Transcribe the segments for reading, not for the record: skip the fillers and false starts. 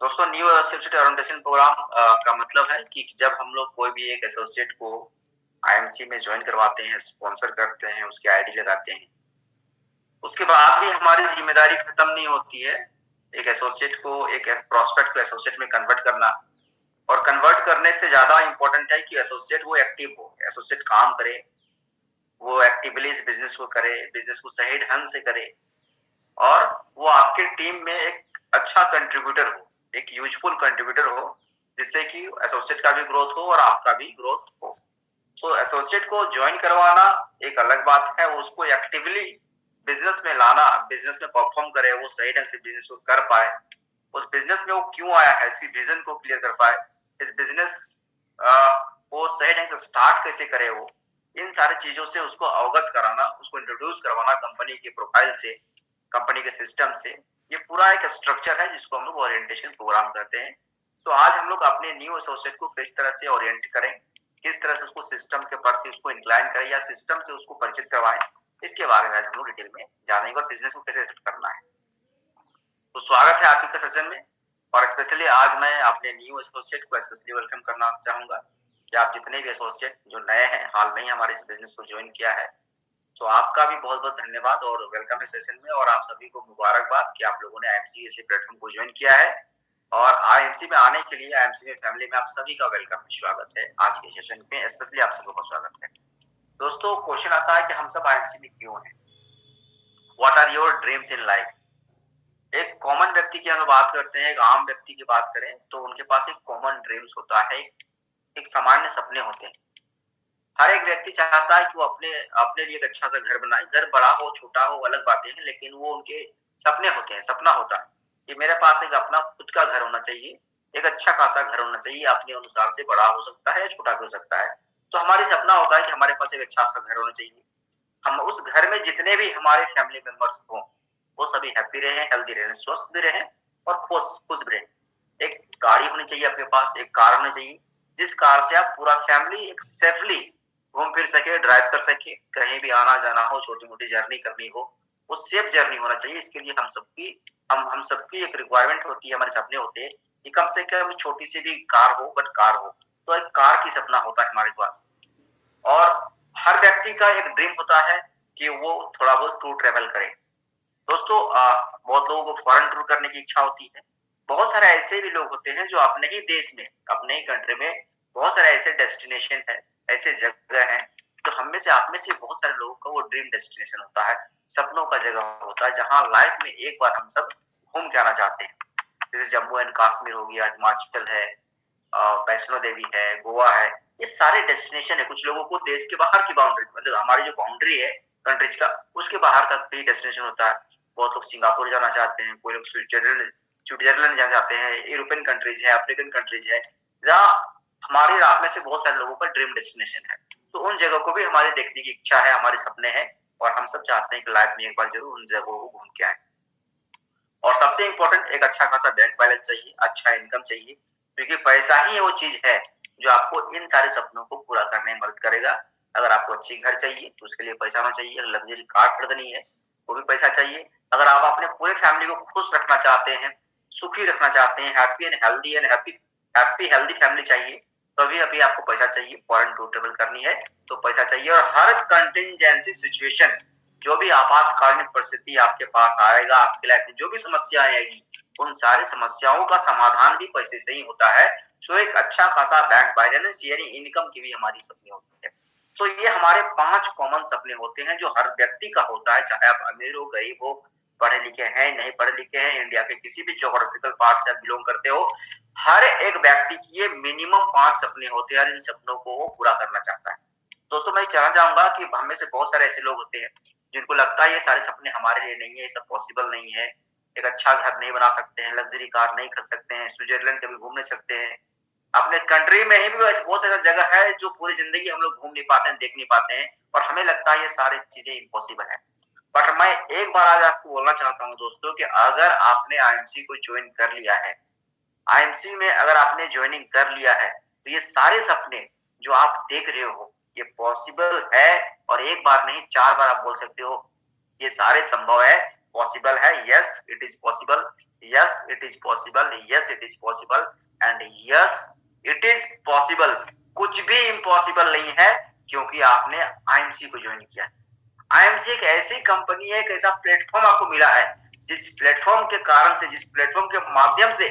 दोस्तों new associate orientation programme का मतलब है कि जब हम लोग कोई भी एक एसोसिएट को आईएमसी में ज्वाइन करवाते हैं, स्पॉन्सर करते हैं, उसकी आईडी लगाते हैं, उसके बाद भी हमारी जिम्मेदारी खत्म नहीं होती है। एक एसोसिएट को, एक प्रोस्पेक्ट को एसोसिएट में कन्वर्ट करना, और कन्वर्ट करने से ज्यादा इंपॉर्टेंट है कि एसोसिएट वो एक्टिव हो, एसोसिएट काम करे, वो एक्टिवली इस बिजनेस को करे, बिजनेस को सही ढंग से करे, और वो आपके टीम में एक अच्छा कंट्रीब्यूटर हो, एक यूजफुल कंट्रीब्यूटर हो, जिससे कि एसोसिएट का भी ग्रोथ हो और आपका भी ग्रोथ हो। सो एसोसिएट को ज्वाइन करवाना एक अलग बात है, उसको एक्टिवली बिजनेस में लाना, बिजनेस में परफॉर्म करे, वो सही ढंग से बिजनेस को कर पाए, उस बिजनेस में वो क्यों आया है, इसकी विजन को क्लियर कर पाए, इस बिजनेस को सही ढंग से स्टार्ट कैसे करे, वो इन सारी चीजों से उसको अवगत कराना, उसको इंट्रोड्यूस करवाना कंपनी के प्रोफाइल से, कंपनी के सिस्टम से। ये पूरा एक स्ट्रक्चर है जिसको हम लोग ओरिएंटेशन प्रोग्राम कहते हैं। तो आज हम लोग अपने न्यू एसोसिएट को किस तरह से ओरिएंट करें, किस तरह से उसको सिस्टम के प्रति उसको इंक्लाइन करें या सिस्टम से उसको परिचित करवाएं, इसके बारे में आज हम लोग डिटेल में जानेंगे और बिजनेस को कैसे सेट करना है। तो स्वागत है आपके सेशन में, और स्पेशली आज मैं अपने न्यू एसोसिएट को स्पेशली वेलकम करना चाहूंगा कि आप जितने भी एसोसिएट जो नए हैं, हाल में ही हमारे इस बिजनेस को ज्वाइन किया है, तो आपका भी बहुत बहुत धन्यवाद और वेलकम है सेशन में, और आप सभी को मुबारकबाद कि आप लोगों ने आईएमसी जैसे प्लेटफॉर्म को ज्वाइन किया है। और आईएमसी में आने के लिए, आईएमसी में फैमिली में आप सभी का वेलकम, स्वागत है। आज के सेशन में स्पेशली आप सबको स्वागत है। दोस्तों, क्वेश्चन आता है कि हम सब आईएमसी में क्यों हैं? What are your dreams in life? एक कॉमन व्यक्ति की हम बात करते हैं, एक आम व्यक्ति की बात करें तो उनके पास एक कॉमन ड्रीम्स होता है, एक सामान्य सपने होते हैं। हर एक व्यक्ति चाहता है कि वो अपने अपने लिए एक अच्छा सा घर बनाए। घर बड़ा हो छोटा हो अलग बातें हैं, लेकिन वो उनके सपने होते हैं, सपना होता है कि मेरे पास एक अपना खुद का घर होना चाहिए, एक अच्छा खासा घर होना चाहिए, अपने अनुसार से बड़ा हो सकता है, छोटा भी हो सकता है। तो हमारी सपना होता है कि हमारे पास एक अच्छा सा घर होना चाहिए, हम उस घर में जितने भी हमारे फैमिली मेंबर्स हों वो सभी हैप्पी रहे, हेल्दी रहे, स्वस्थ भी रहे और खुश खुश भी रहे। एक गाड़ी होनी चाहिए अपने पास, एक कार होनी चाहिए जिस कार से आप पूरा फैमिली एक सेफली घूम फिर सके, ड्राइव कर सके, कहीं भी आना जाना हो, छोटी मोटी जर्नी करनी हो, वो सेफ जर्नी होना चाहिए। इसके लिए हम सबकी एक रिक्वायरमेंट होती है, हमारे सपने होते हैं कि कम से कम छोटी सी भी कार हो, बट कार हो। तो एक कार की सपना होता है हमारे पास। और हर व्यक्ति का एक ड्रीम होता है कि वो थोड़ा बहुत टूर ट्रेवल करे। दोस्तों, बहुत लोगों को फॉरेन टूर करने की इच्छा होती है। बहुत सारे ऐसे भी लोग होते हैं जो अपने ही देश में, अपने ही कंट्री में बहुत सारे ऐसे डेस्टिनेशन है, ऐसे जगह है जो हम में से, आप में से बहुत सारे लोगों का वो ड्रीम डेस्टिनेशन होता है, सपनों का जगह होता है, जहाँ लाइफ में एक बार हम सब घूम के आना चाहते हैं। जैसे जम्मू एंड कश्मीर हो गया, हिमाचल है, वैष्णो देवी है, गोवा है, ये सारे डेस्टिनेशन है। कुछ लोगों को देश के बाहर की बाउंड्री, मतलब हमारी जो बाउंड्री है कंट्रीज का, उसके बाहर का भी डेस्टिनेशन होता है। बहुत लोग सिंगापुर जाना चाहते हैं, कोई लोग स्विट्जरलैंड स्विट्जरलैंड जाना चाहते हैं, यूरोपियन कंट्रीज है, अफ्रीकन कंट्रीज है, जहाँ हमारे आप में से बहुत सारे लोगों का ड्रीम डेस्टिनेशन है। तो उन जगह को भी हमारे देखने की इच्छा है, हमारे सपने हैं, और हम सब चाहते हैं कि लाइफ में एक बार जरूर उन जगहों को घूम के आए। और सबसे इंपॉर्टेंट, एक अच्छा खासा बैंक बैलेंस चाहिए, अच्छा इनकम चाहिए, क्योंकि पैसा ही वो चीज है जो आपको इन सारे सपनों को पूरा करने में मदद करेगा। अगर आपको अच्छी घर चाहिए तो उसके लिए पैसा होना चाहिए, अगर लग्जरी कार खरीदनी है वो भी पैसा चाहिए, अगर आप अपने पूरे फैमिली को खुश रखना चाहते हैं, सुखी रखना चाहते हैं, happy and healthy happy healthy family चाहिए, तभी अभी आपको पैसा चाहिए। फॉरेन टूर ट्रेवल करनी है तो पैसा चाहिए। और हर कंटिजेंसी सिचुएशन, जो भी आपातकालीन परिस्थिति आपके पास आएगा, आपकी लाइफ में जो भी समस्या आएगी, उन सारी समस्याओं का समाधान भी पैसे से ही होता है। सो एक अच्छा खासा बैंक बैलेंस यानी इनकम की भी हमारी सपनी होती है। तो ये हमारे 5 कॉमन सपने होते हैं जो हर व्यक्ति का होता है, चाहे आप अमीर हो, गरीब हो, पढ़े लिखे हैं, नहीं पढ़े लिखे हैं, इंडिया के किसी भी ज्योग्राफिकल पार्ट से आप बिलोंग करते हो, हर एक व्यक्ति की ये मिनिमम 5 सपने होते हैं और इन सपनों को वो पूरा करना चाहता है। दोस्तों, मैं कहना चाहूंगा कि हम में से बहुत सारे ऐसे लोग होते हैं जिनको लगता है ये सारे सपने हमारे लिए नहीं है, ये सब पॉसिबल नहीं है, एक अच्छा घर नहीं बना सकते हैं, लग्जरी कार नहीं खरीद सकते हैं, स्विट्जरलैंड कभी घूम नहीं सकते हैं, अपने कंट्री में ही भी बहुत सारी जगह है जो पूरी जिंदगी हम लोग घूम नहीं पाते हैं, देख नहीं पाते हैं, और हमें लगता है ये सारी चीजें इम्पॉसिबल है। बट मैं एक बार आज आपको बोलना चाहता हूँ दोस्तों कि अगर आपने आईएमसी को ज्वाइन कर लिया है, आईएमसी में अगर आपने ज्वाइनिंग कर लिया है, तो ये सारे सपने जो आप देख रहे हो ये पॉसिबल है, और एक बार नहीं 4 बार आप बोल सकते हो ये सारे संभव है। पॉसिबल है, yes it is possible, yes it is possible, yes it is possible and yes it is possible. कुछ भी इम्पॉसिबल नहीं है क्योंकि आपने आईएमसी को ज्वाइन किया। आईएमसी एक ऐसी कंपनी है, एक ऐसा प्लेटफॉर्म आपको मिला है जिस प्लेटफॉर्म के कारण से, जिस प्लेटफॉर्म के माध्यम से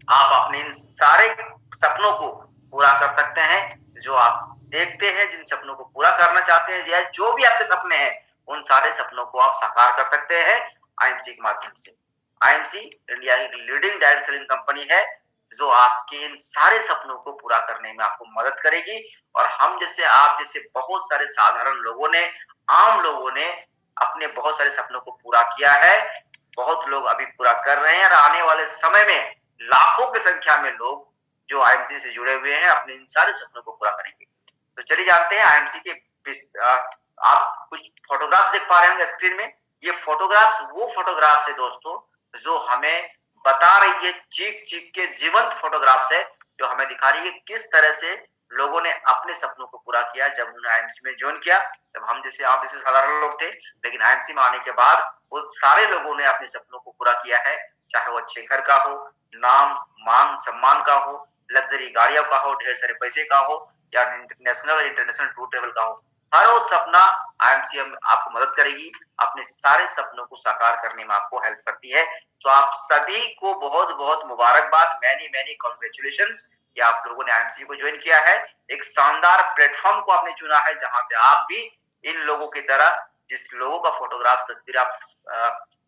आप अपने इन सारे सपनों को पूरा कर सकते हैं जो आप देखते हैं, जिन सपनों को पूरा करना चाहते हैं, या जो भी आपके सपने हैं उन सारे सपनों को आप साकार कर सकते हैं आईएमसी के माध्यम से। आईएमसी इंडिया की लीडिंग डायरेक्ट सेलिंग कंपनी है जो आपके इन सारे सपनों को पूरा करने में आपको मदद करेगी। और हम जैसे, आप जैसे बहुत सारे साधारण लोगों ने, आम लोगों ने अपने बहुत सारे सपनों को पूरा किया है, बहुत लोग अभी पूरा कर रहे हैं और आने वाले समय में लाखों की संख्या में लोग जो आईएमसी से जुड़े हुए हैं अपने इन सारे सपनों को पूरा करेंगे। तो चलिए जानते हैं आईएमसी के आप कुछ फोटोग्राफ्स देख पा रहे होंगे स्क्रीन में। ये फोटोग्राफ्स वो फोटोग्राफ्स है दोस्तों जो हमें बता रही है, चीख चीख के जीवंत फोटोग्राफ्स है जो हमें दिखा रही है किस तरह से लोगों ने अपने सपनों को पूरा किया जब उन्होंने आईएमसी में ज्वाइन किया। जब हम जैसे, आप जैसे साधारण लोग थे, लेकिन आईएमसी में आने के बाद वो सारे लोगों ने अपने सपनों को पूरा किया है, चाहे वो अच्छे घर का हो, नाम मान सम्मान का हो, लग्जरी गाड़ियों का हो, ढेर सारे पैसे का हो, या नेशनल इंटरनेशनल टूर ट्रेवल का हो। हर वो सपना आईएमसी आपको मदद करेगी, अपने सारे सपनों को साकार करने में आपको हेल्प करती है। तो आप सभी को बहुत बहुत मुबारकबाद, मैनी मैनी कॉन्ग्रेचुलेशंस कि आप लोगों ने आईएमसी को ज्वाइन किया है। एक शानदार प्लेटफॉर्म को आपने चुना है जहां से आप भी इन लोगों की तरह, जिस लोगों का फोटोग्राफ तस्वीर आप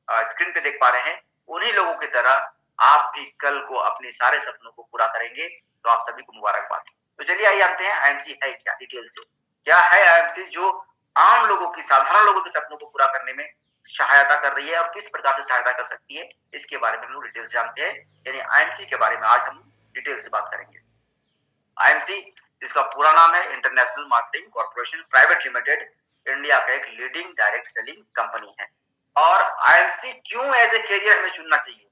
स्क्रीन पे देख पा रहे हैं, उन्हीं लोगों की तरह आप भी कल को अपने सारे सपनों को पूरा करेंगे। तो आप सभी को मुबारकबाद। तो चलिए आइए जानते हैं आईएमसी है क्या, डिटेल से। क्या है आईएमसी जो आम लोगों की, साधारण लोगों के सपनों को पूरा करने में सहायता कर रही है और किस प्रकार से सहायता कर सकती है, इसके बारे में हम लोग डिटेल से जानते हैं। यानी आईएमसी के बारे में आज हम डिटेल से बात करेंगे। आईएमसी, जिसका पूरा नाम है international marketing corporation private limited, India का एक लीडिंग डायरेक्ट सेलिंग कंपनी है। और आईएमसी क्यों एज ए करियर हमें चुनना चाहिए,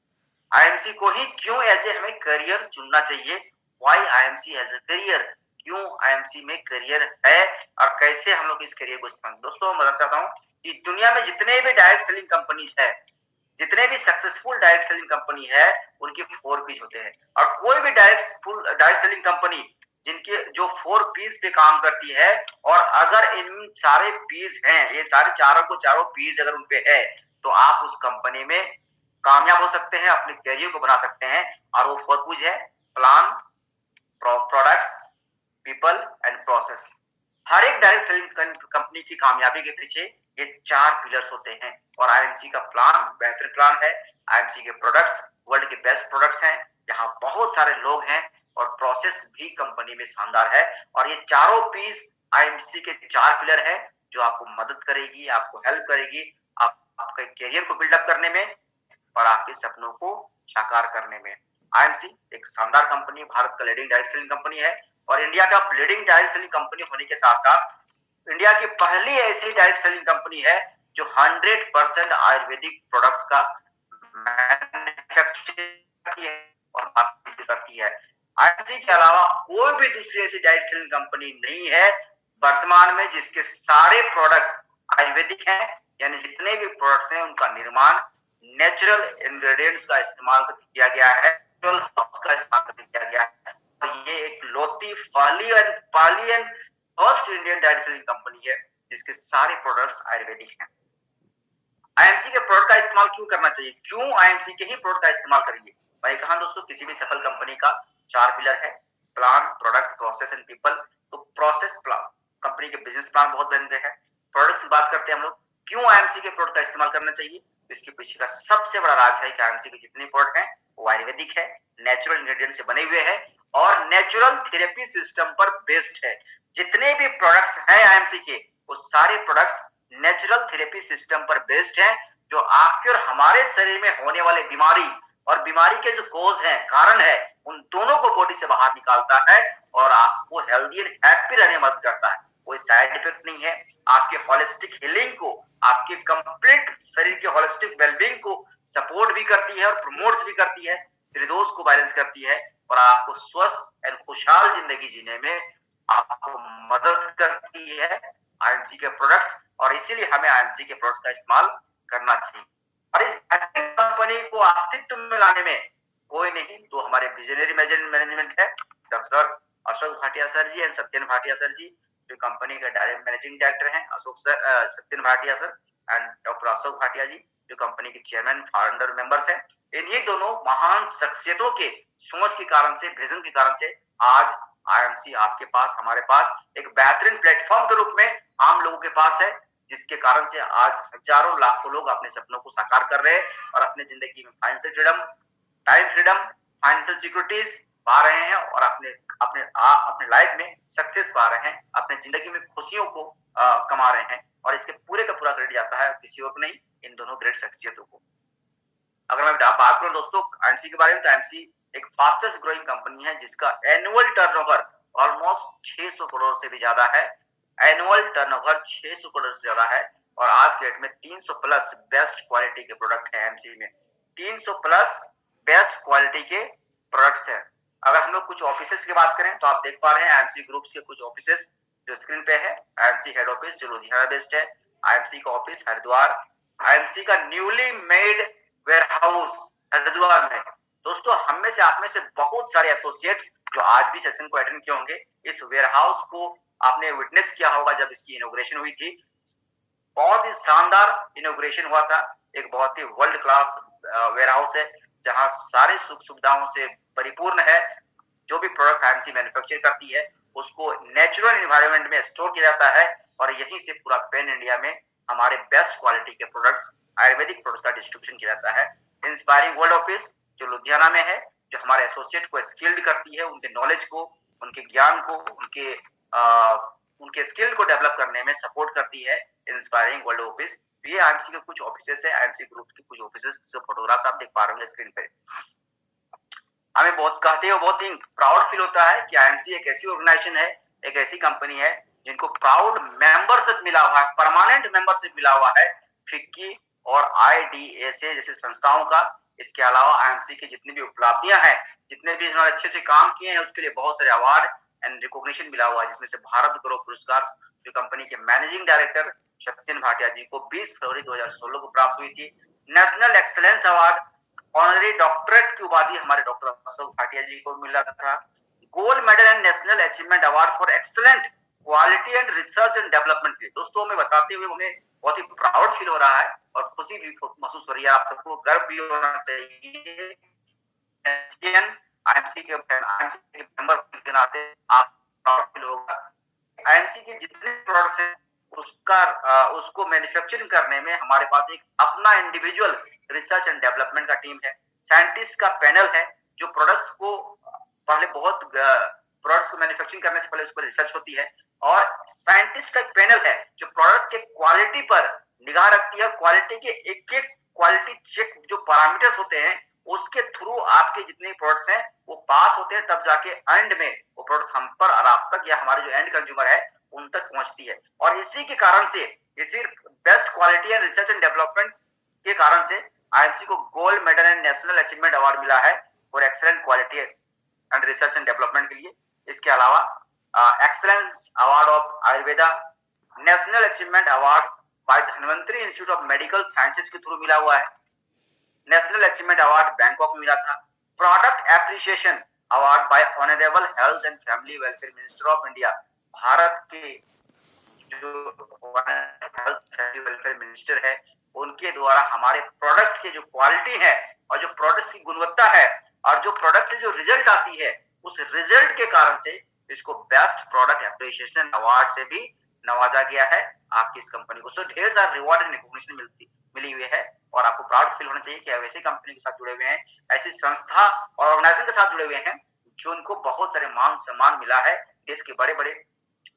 आईएमसी को ही क्यों एज ए हमें करियर चुनना चाहिए, why IMC as a career, क्यों आईएमसी में करियर है और कैसे हम लोग इस करियर को इस्तेमाल। दोस्तों मैं बताना चाहता हूँ कि दुनिया में जितने भी डायरेक्ट सेलिंग कंपनीज है, जितने भी सक्सेसफुल डायरेक्ट सेलिंग कंपनी है, उनके 4 पीस होते हैं। और कोई भी डायरेक्ट सेलिंग कंपनी जिनके जो 4 पीस पे काम करती है, और अगर इन सारे पीस हैं, ये सारे चारों पीस अगर उनपे है, तो आप उस कंपनी में कामयाब हो सकते हैं, अपने करियर को बना सकते हैं। और वो 4 पीस है plan, products, people and process. हर एक डायरेक्ट सेलिंग कंपनी की कामयाबी के पीछे ये 4 पिलर्स होते हैं। और आईएमसी का प्लान बेहतरीन प्लान है। आईएमसी के प्रोडक्ट्स वर्ल्ड के बेस्ट प्रोडक्ट्स हैं, यहाँ बहुत सारे लोग हैं, और प्रोसेस भी कंपनी में शानदार है। और ये चारों पीस आईएमसी के 4 पिलर है जो आपको मदद करेगी, आपको हेल्प करेगी आपके करियर को बिल्डअप करने में और आपके सपनों को साकार करने में। आईएमसी एक शानदार कंपनी, भारत का लीडिंग डायरेक्ट सेलिंग कंपनी है, और इंडिया का लीडिंग डायरेक्ट सेलिंग कंपनी होने के साथ साथ इंडिया की पहली ऐसी डायरेक्ट सेलिंग कंपनी है जो 100% आयुर्वेदिक प्रोडक्ट्स का मैन्युफैक्चरिंग करती है और मार्केटिंग करती है। आईएमसी के अलावा कोई भी दूसरी ऐसी डायरेक्ट सेलिंग कंपनी नहीं है वर्तमान में जिसके सारे प्रोडक्ट्स आयुर्वेदिक हैं, यानी जितने भी प्रोडक्ट्स हैं उनका निर्माण नेचुरल इंग्रेडिएंट्स का इस्तेमाल करके किया गया है, नेचुरल हर्ब्स का इस्तेमाल करके किया गया है। और ये एक लौती पालियन first Indian direct selling company है जिसके सारे प्रोडक्ट्स आयुर्वेदिक हैं। आईएमसी के प्रोडक्ट का इस्तेमाल क्यों करना चाहिए, क्यों आईएमसी के ही प्रोडक्ट का इस्तेमाल करिए। मैंने कहा दोस्तों, किसी भी सफल कंपनी का 4 पिलर है, plan, products, process and people. तो प्रोसेस प्लान, कंपनी के बिजनेस प्लान बहुत बनते हैं। प्रोडक्ट्स की बात करते हैं हम लोग, क्यों आईएमसी के प्रोडक्ट का इस्तेमाल करना चाहिए। इसके पीछे का सबसे बड़ा राज है कि आईएमसी के जितने प्रोडक्ट हैं वो आयुर्वेदिक है, नेचुरल इंग्रेडिएंट से बने हुए हैं और नेचुरल थेरेपी सिस्टम पर बेस्ड है। जितने भी प्रोडक्ट्स हैं आईएमसी के, वो सारे प्रोडक्ट्स नेचुरल थेरेपी सिस्टम पर बेस्ड है, जो आपके और हमारे शरीर में होने वाले बीमारी और बीमारी के जो कोज है, कारण है, उन दोनों को बॉडी से बाहर निकालता है और आपको हेल्दी एंड हैप्पी रहने में मदद करता है। कोई साइड इफेक्ट नहीं है, आपके होलिस्टिक हीलिंग को, आपके कंप्लीट शरीर के होलिस्टिक वेलबींग को सपोर्ट भी करती है और प्रमोट्स भी करती है, त्रिदोष को बैलेंस करती है और आपको स्वस्थ एंड खुशहाल जिंदगी जीने में आपको मदद करती है आईएमसी के प्रोडक्ट्स। और इसीलिए हमें आईएमसी के प्रोडक्ट्स का इस्तेमाल करना चाहिए। और इस कंपनी को अस्तित्व में लाने में कोई नहीं तो हमारे विजनरी मैनेजमेंट है, doctor Ashok Bhatia sir ji and Satyan Bhatia sir ji, जो कंपनी के डायरेक्ट मैनेजिंग डायरेक्टर हैं, Satyan Bhatia sir and doctor Ashok Bhatia ji, जो कंपनी के चेयरमैन फाउंडर मेंबर्स हैं। इन्हीं दोनों महान शख्सियतों के सोच के कारण से, विजन के कारण से आज आईएमसी आपके पास, हमारे पास एक बेहतरीन प्लेटफॉर्म के रूप में आम लोगों के पास है, जिसके कारण से आज हजारों लाखों लोग अपने सपनों को साकार कर रहे हैं और अपने जिंदगी में financial freedom, time freedom, financial securities पा रहे हैं और अपने अपने अपने लाइफ में सक्सेस पा रहे हैं, अपने जिंदगी में खुशियों को कमा रहे हैं। और इसके पूरे का पूरा क्रेडिट जाता है किसी और को नहीं, इन दोनों ग्रेट शख्सियतों को। अगर मैं बात करूं दोस्तों आईएमसी के बारे में, तो आईएमसी एक फास्टेस्ट ग्रोइंग कंपनी है जिसका एनुअल टर्नओवर ऑलमोस्ट 600 करोड़ से भी ज्यादा है। एनुअल टर्नओवर 600 करोड़ से ज्यादा है और आज के डेट में 300 प्लस बेस्ट क्वालिटी के प्रोडक्ट है एमसी में। 300 प्लस बेस्ट क्वालिटी के प्रोडक्ट्स है। अगर हम लोग कुछ ऑफिसेस की बात करें तो आप देख पा रहे हैं आईएमसी ग्रुप्स के कुछ ऑफिसेस जो स्क्रीन पे है। आईएमसी हेड ऑफिस जो लुधियाना बेस्ड है, आईएमसी का ऑफिस हरिद्वार, आईएमसी का newly made warehouse Haridwar में। दोस्तों हम में से, आप में से बहुत सारे एसोसिएट्स जो आज भी सेशन को अटेंड किए होंगे, इस वेयर हाउस को आपने विटनेस किया होगा जब इसकी इनॉग्रेशन हुई थी। बहुत ही शानदार इनॉग्रेशन हुआ था। एक बहुत ही वर्ल्ड क्लास वेयर हाउस है जहां सारे सुख सुविधाओं से परिपूर्ण है। जो भी प्रोडक्ट्स आईएमसी मैन्युफैक्चर करती है उसको नेचुरल एनवायरनमेंट में स्टोर किया जाता है और यहीं से पूरा पैन इंडिया में हमारे बेस्ट क्वालिटी के प्रोडक्ट्स, आयुर्वेदिक प्रोडक्ट्स का डिस्ट्रीब्यूशन किया जाता है। इंस्पायरिंग वर्ल्ड ऑफिस जो लुधियाना में है, जो हमारे एसोसिएट को स्किल्ड करती है, उनके नॉलेज को, उनके ज्ञान को, उनके स्किल को डेवलप करने में सपोर्ट करती है। इंस्पायरिंग वर्ल्ड ऑफिस, ये आईएमसी के कुछ ऑफिसेस है, आईएमसी ग्रुप के कुछ ऑफिसेस, जो फोटोग्राफ्स आप देख पा रहे होंगे स्क्रीन पे। हमें बहुत कहते हैं, बहुत ही प्राउड फील होता है कि आईएमसी एक ऐसी ऑर्गेनाइजेशन है, एक ऐसी कंपनी है जिनको प्राउड मेंबरशिप मिला हुआ है, परमानेंट मेंबरशिप मिला हुआ है फिक्की और आईडीएसए जैसे संस्थाओं का। इसके अलावा आईएमसी की जितनी भी उपलब्धियां हैं, जितने भी इन्होंने अच्छे अच्छे काम किए हैं, उसके लिए बहुत सारे अवार्ड एंड रिकॉग्निशन मिला हुआ है, जिसमें से भारत गौरव पुरस्कार जो कंपनी के मैनेजिंग डायरेक्टर सत्यन भाटिया जी को 20 फरवरी 2016 को प्राप्त हुई थी। National excellence award, honorary doctorate की उपाधि हमारे डॉक्टर अशोक भाटिया जी को मिला था। Gold medal and national achievement award for excellent quality and research and development के। दोस्तों हमें बताते हुए हमें बहुत ही प्राउड फील हो रहा है और खुशी भी महसूस हो रही है। आप सबको गर्व भी होना चाहिए आईएमसी के मेंबर के नाते, आप प्राउड फील होगा। आईएमसी के जितने प्रोडक्ट्स हैं उसको मैन्युफैक्चरिंग करने में हमारे पास एक अपना इंडिविजुअल रिसर्च एंड डेवलपमेंट का टीम है, साइंटिस्ट का पैनल है जो प्रोडक्ट्स को पहले प्रोडक्ट्स को मैन्युफैक्चरिंग करने से पहले उस पर रिसर्च होती है और साइंटिस्ट का एक पैनल है जो प्रोडक्ट्स के क्वालिटी पर निगाह रखती है। क्वालिटी के एक एक क्वालिटी चेक जो पैरामीटर्स होते हैं उसके थ्रू आपके जितने प्रोडक्ट्स हैं वो पास होते हैं, तब जाके एंड में वो प्रोडक्ट्स हम पर और आप तक या हमारे जो एंड कंज्यूमर है उन तक पहुंचती है। और इसी के कारण से, इसी best quality and research and development के कारण से आईएमसी को gold medal and national achievement award मिला है for excellent quality and research and development के लिए। इसके अलावा excellence award of Ayurveda, national achievement award bye Dhanvantari institute of medical sciences के थ्रू मिला हुआ है। नेशनल अचीवमेंट अवार्ड बैंकॉक में मिला था। Product appreciation award bye honourable health and family welfare minister of India, Bharat के जो हेल्थ फैमिली वेलफेयर मिनिस्टर है उनके द्वारा हमारे प्रोडक्ट्स के जो क्वालिटी है और जो प्रोडक्ट्स की गुणवत्ता है और जो प्रोडक्ट से जो रिजल्ट आती है उस रिजल्ट के कारण से इसको बेस्ट प्रोडक्ट एप्रिसिएशन अवार्ड से भी नवाजा गया है आपकी इस कंपनी को। सो ढेर सारा रिवॉर्ड एंड रिकॉग्निशन मिली हुई है और आपको प्राउड फील होना चाहिए कि आप ऐसी कंपनी के साथ जुड़े हुए हैं, ऐसी संस्था और ऑर्गेनाइजेशन के साथ जुड़े हुए हैं जो उनको बहुत सारे मान सम्मान मिला है। देश के बड़े बड़े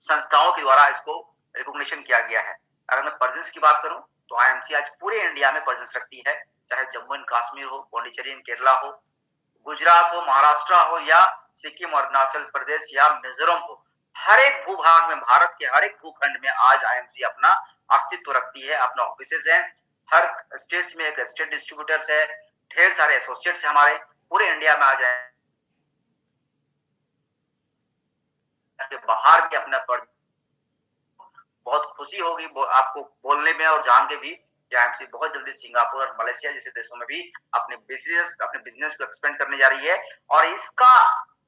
संस्थाओं के द्वारा इसको रिकॉग्निशन किया गया है। अगर मैं प्रेजेंस की बात करूं तो आईएमसी आज पूरे इंडिया में प्रेजेंस रखती है, चाहे जम्मू एंड कश्मीर हो, पौंडीचेरी एंड केरला हो, गुजरात हो, महाराष्ट्र हो या सिक्किम और अरुणाचल प्रदेश या मिजोरम हो। हर एक भूभाग में, भारत के हर एक भूखंड में आज आईएमसी अपना अस्तित्व रखती है, अपना ऑफिसेज है। हर स्टेट्स में एक स्टेट डिस्ट्रीब्यूटर्स है, ढेर सारे एसोसिएट्स हमारे पूरे इंडिया में आ जाए बाहर भी अपना बहुत खुशी होगी आपको बोलने में और जान के भी कि आईएमसी बहुत जल्दी सिंगापुर और मलेशिया जैसे देशों में भी अपने बिजनेस को एक्सपेंड करने जा रही है। और इसका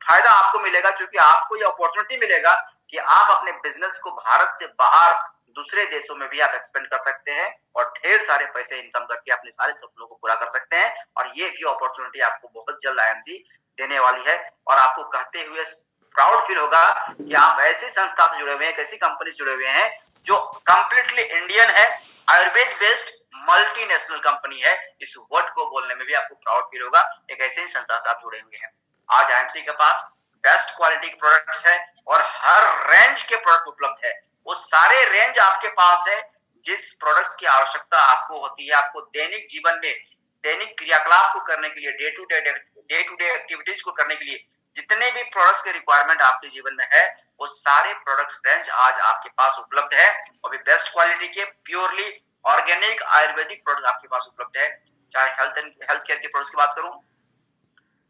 फायदा आपको मिलेगा क्योंकि आपको ये अपॉर्चुनिटी मिलेगा कि आप अपने बिजनेस को भारत से बाहर दूसरे देशों में भी आप एक्सपेंड कर सकते हैं और ढेर सारे पैसे इनकम करके अपने सारे सपनों को पूरा कर सकते हैं। और ये भी अपॉर्चुनिटी आपको बहुत जल्द आईएमसी देने वाली है। और आपको कहते हुए प्राउड फील होगा कि आप ऐसी संस्था से जुड़े हुए हैं, ऐसी कंपनी से जुड़े हुए हैं जो कंप्लीटली इंडियन है, आयुर्वेद बेस्ड मल्टीनेशनल कंपनी है। इस वर्ड को बोलने में भी आपको प्राउड फील होगा, एक ऐसे ही संस्था से आप जुड़े हुए हैं। आज आईएमसी के पास बेस्ट क्वालिटी के प्रोडक्ट्स है और हर रेंज के प्रोडक्ट उपलब्ध है। वो सारे रेंज आपके पास है जिस प्रोडक्ट्स की आवश्यकता आपको होती है, आपको दैनिक जीवन में दैनिक क्रियाकलाप को करने के लिए, डे टू डे एक्टिविटीज को करने के लिए जितने भी प्रोडक्ट्स के रिक्वायरमेंट आपके जीवन में है, वो सारे प्रोडक्ट्स रेंज आज आपके पास उपलब्ध है। और भी बेस्ट क्वालिटी के प्योरली ऑर्गेनिक आयुर्वेदिक प्रोडक्ट आपके पास उपलब्ध है। चाहे हेल्थ केयर के प्रोडक्ट्स की बात करूं,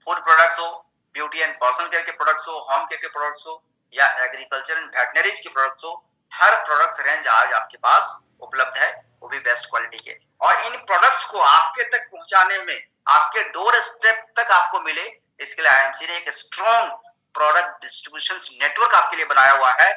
फूड प्रोडक्ट्स हो, ब्यूटी एंड पर्सनल केयर के प्रोडक्ट्स हो, होम केयर के प्रोडक्ट्स हो या एग्रीकल्चर एंड वेटनरीज के प्रोडक्ट्स हो, हर प्रोडक्ट्स रेंज आज आपके पास उपलब्ध है, वो भी बेस्ट क्वालिटी के। और इन प्रोडक्ट्स को आपके तक पहुंचाने में, आपके डोर स्टेप तक आपको मिले, इसके लिए आईएमसी ने एक स्ट्रॉन्ग प्रोडक्ट डिस्ट्रीब्यूशन नेटवर्क आपके लिए बनाया हुआ है।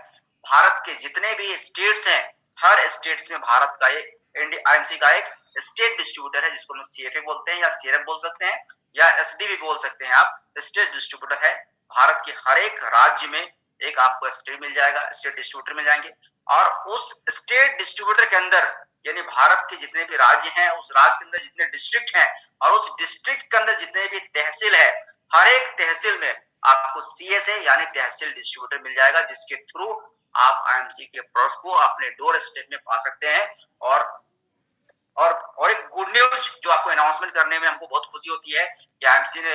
भारत के जितने भी स्टेट्स हैं, हर स्टेट्स में भारत का आईएमसी का एक स्टेट डिस्ट्रीब्यूटर है, जिसको हम सीएफए बोलते हैं या सीआरएफ बोल सकते हैं या एसडी भी बोल सकते हैं आप। स्टेट डिस्ट्रीब्यूटर है, भारत के हर एक राज्य में एक आपको स्टेट मिल जाएगा, स्टेट डिस्ट्रीब्यूटर मिल जाएंगे। और उस स्टेट डिस्ट्रीब्यूटर के अंदर यानी भारत के जितने भी राज्य हैं, उस राज्य के अंदर जितने डिस्ट्रिक्ट हैं और उस डिस्ट्रिक्ट के अंदर जितने भी तहसील है, हर एक तहसील में आपको सीएसए यानी तहसील डिस्ट्रीब्यूटर मिल जाएगा, जिसके थ्रू आप आईएमसी के प्रोडक्ट्स को अपने डोर स्टेप में पा सकते हैं। और एक गुड न्यूज जो आपको अनाउंसमेंट करने में हमको बहुत खुशी होती है कि आईएमसी ने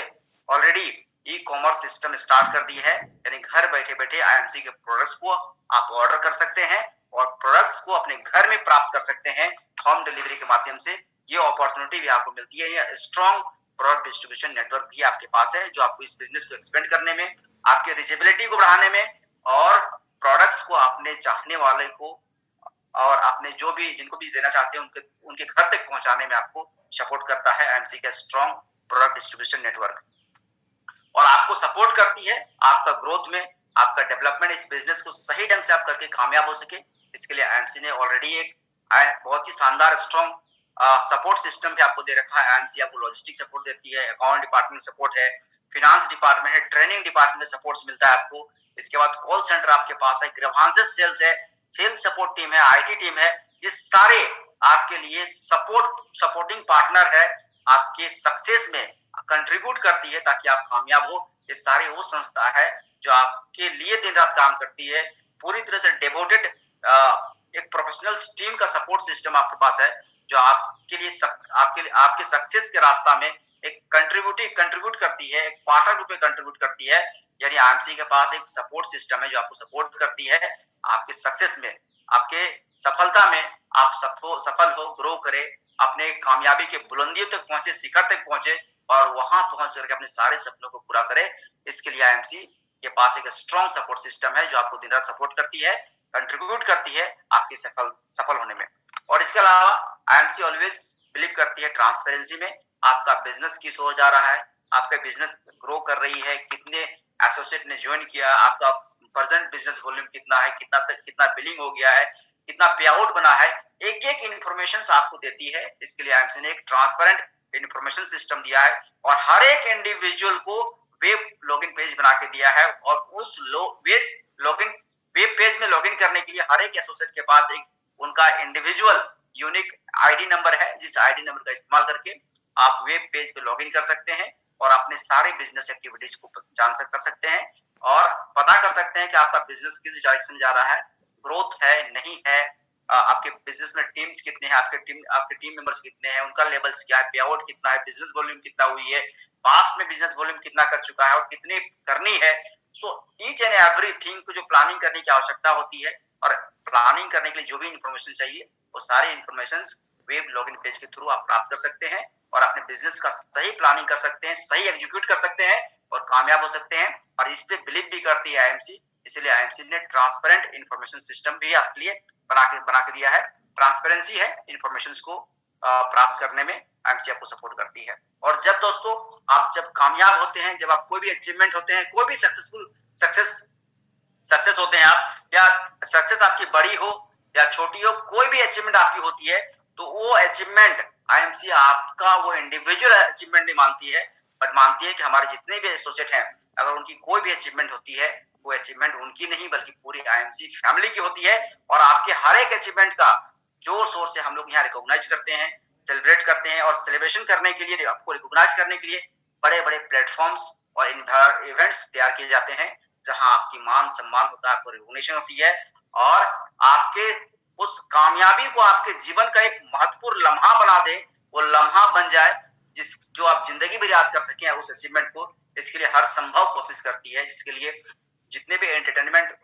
already e commerce system start कर दी है, यानी घर बैठे बैठे आईएमसी के प्रोडक्ट्स को आप ऑर्डर कर सकते हैं और प्रोडक्ट्स को अपने घर में प्राप्त कर सकते हैं होम डिलीवरी के माध्यम से। ये अपॉर्चुनिटी भी आपको मिलती है। ये स्ट्रॉन्ग प्रोडक्ट डिस्ट्रीब्यूशन नेटवर्क भी आपके पास है जो आपको इस बिजनेस को एक्सपेंड करने में, आपके रिचेबिलिटी को बढ़ाने में और प्रोडक्ट्स को अपने चाहने वाले को और आपने जो भी जिनको भी देना चाहते हैं उनके घर तक पहुंचाने में आपको सपोर्ट करता है आईएमसी का स्ट्रॉन्ग प्रोडक्ट डिस्ट्रीब्यूशन नेटवर्क। और आपको सपोर्ट करती है आपका ग्रोथ में, आपका डेवलपमेंट, इस बिजनेस को सही ढंग से आप करके कामयाब हो सके। इसके लिए आईएमसी ने ऑलरेडी एक बहुत ही शानदार स्ट्रॉन्ग सपोर्ट सिस्टम भी आपको दे रखा है। आईएमसी आपको लॉजिस्टिक सपोर्ट देती है, अकाउंट डिपार्टमेंट सपोर्ट है, फिनांस डिपार्टमेंट है, ट्रेनिंग डिपार्टमेंट सपोर्ट मिलता है आपको। इसके बाद कॉल सेंटर आपके पास है, ग्रीवांसेस सेल्स है, सेल्स सपोर्ट टीम है, आईटी टीम है। ये सारे आपके लिए सपोर्टिंग पार्टनर है, आपके सक्सेस में कंट्रीब्यूट करती है ताकि आप कामयाब हो। ये सारी वो संस्था है जो आपके लिए दिन रात काम करती है, पूरी तरह से डिवोटेड एक प्रोफेशनल टीम का सपोर्ट सिस्टम आपके पास है जो आपके लिए आपके सक्सेस के रास्ता में एक कंट्रीब्यूट करती है, एक पार्टनर रूप में कंट्रीब्यूट करती है। यानी आईएमसी के पास एक सपोर्ट सिस्टम है जो आपको सपोर्ट करती है आपके सक्सेस में, आपके सफलता में। आप सफल हो, ग्रो करे, अपने कामयाबी के बुलंदियों तक पहुंचे, शिखर तक पहुंचे और वहां पहुंच करके अपने सारे सपनों को पूरा करे। इसके लिए आईएमसी के पास एक स्ट्रॉन्ग सपोर्ट सिस्टम है जो आपको दिन रात सपोर्ट करती है, कंट्रीब्यूट करती है आपके सफल होने में। और इसके अलावा आईएमसी ऑलवेज बिलीव करती है ट्रांसपेरेंसी में। आपका बिजनेस किस ओर जा रहा है, आपका बिजनेस ग्रो कर रही है, कितने एसोसिएट ने ज्वाइन किया, आपका प्रेजेंट बिजनेस वॉल्यूम कितना है, कितना बिलिंग हो गया है, कितना पे आउट बना है, एक एक इन्फॉर्मेशन आपको देती है। इसके लिए आईएमसी ने एक ट्रांसपेरेंट इन्फॉर्मेशन सिस्टम दिया है और हर एक इंडिविजुअल को वेब लॉगिन पेज बना के दिया है। और उस वेब पेज में लॉगिन करने के लिए हर एक एसोसिएट के पास एक उनका इंडिविजुअल यूनिक आईडी नंबर है, जिस आईडी नंबर का इस्तेमाल करके आप वेब पेज पे लॉगिन कर सकते हैं और अपने सारे बिजनेस एक्टिविटीज को कर सकते हैं और पता कर सकते हैं कि आपका बिजनेस किस डायरेक्शन जा रहा है, ग्रोथ है नहीं है, आपके बिजनेस में टीम्स कितने हैं, आपके टीम मेंबर्स कितने हैं, उनका लेवल्स क्या है, पे आउट कितना है, बिजनेस वॉल्यूम कितना हुई है, पास्ट में बिजनेस वॉल्यूम कितना कर चुका है और कितनी करनी है। सो ईच एंड एवरीथिंग को जो प्लानिंग करने की आवश्यकता होती है और प्लानिंग करने के लिए जो भी इंफॉर्मेशन चाहिए वो सारी इंफॉर्मेशन वेब लॉगिन पेज के थ्रू आप प्राप्त कर सकते हैं और अपने बिजनेस का सही प्लानिंग कर सकते हैं, सही एग्जीक्यूट कर सकते हैं और कामयाब हो सकते हैं। और इस पे बिलीव भी करती है आईएमसी, इसलिए आईएमसी ने ट्रांसपेरेंट इंफॉर्मेशन सिस्टम भी आपके लिए बना के दिया है। ट्रांसपेरेंसी है इंफॉर्मेशन को प्राप्त करने में आईएमसी आपको सपोर्ट करती है। और जब दोस्तों आप जब कामयाब होते हैं, जब आप कोई भी अचीवमेंट होते हैं, कोई भी सक्सेस होते हैं आप, या सक्सेस आपकी बड़ी हो या छोटी हो, कोई भी अचीवमेंट आपकी होती है, तो वो अचीवमेंट आईएमसी आपका वो इंडिविजुअल अचीवमेंट नहीं मानती है, बट मानती है कि हमारे जितने भी एसोसिएट हैं, अगर उनकी कोई भी अचीवमेंट होती है, वो अचीवमेंट उनकी नहीं बल्कि पूरी आईएमसी फैमिली की होती है। और आपके हर एक अचीवमेंट का जोर शोर से हम लोग यहाँ रिकॉग्नाइज करते हैं, सेलिब्रेट करते हैं, और सेलिब्रेशन करने के लिए, आपको रिकॉग्नाइज करने के लिए बड़े बड़े प्लेटफॉर्म्स और इवेंट्स तैयार किए जाते हैं, जहां आपकी मान सम्मान होता है, आपको रिकॉग्निशन होती है, और आपके उस कामयाबी को आपके जीवन का एक महत्वपूर्ण लम्हा बना दे, वो लम्हा बन जाए जो आप जिंदगी भर याद कर सकें उस अचीवमेंट को। इसके लिए हर संभव कोशिश करती है। इसके लिए जितने भी एंटरटेनमेंट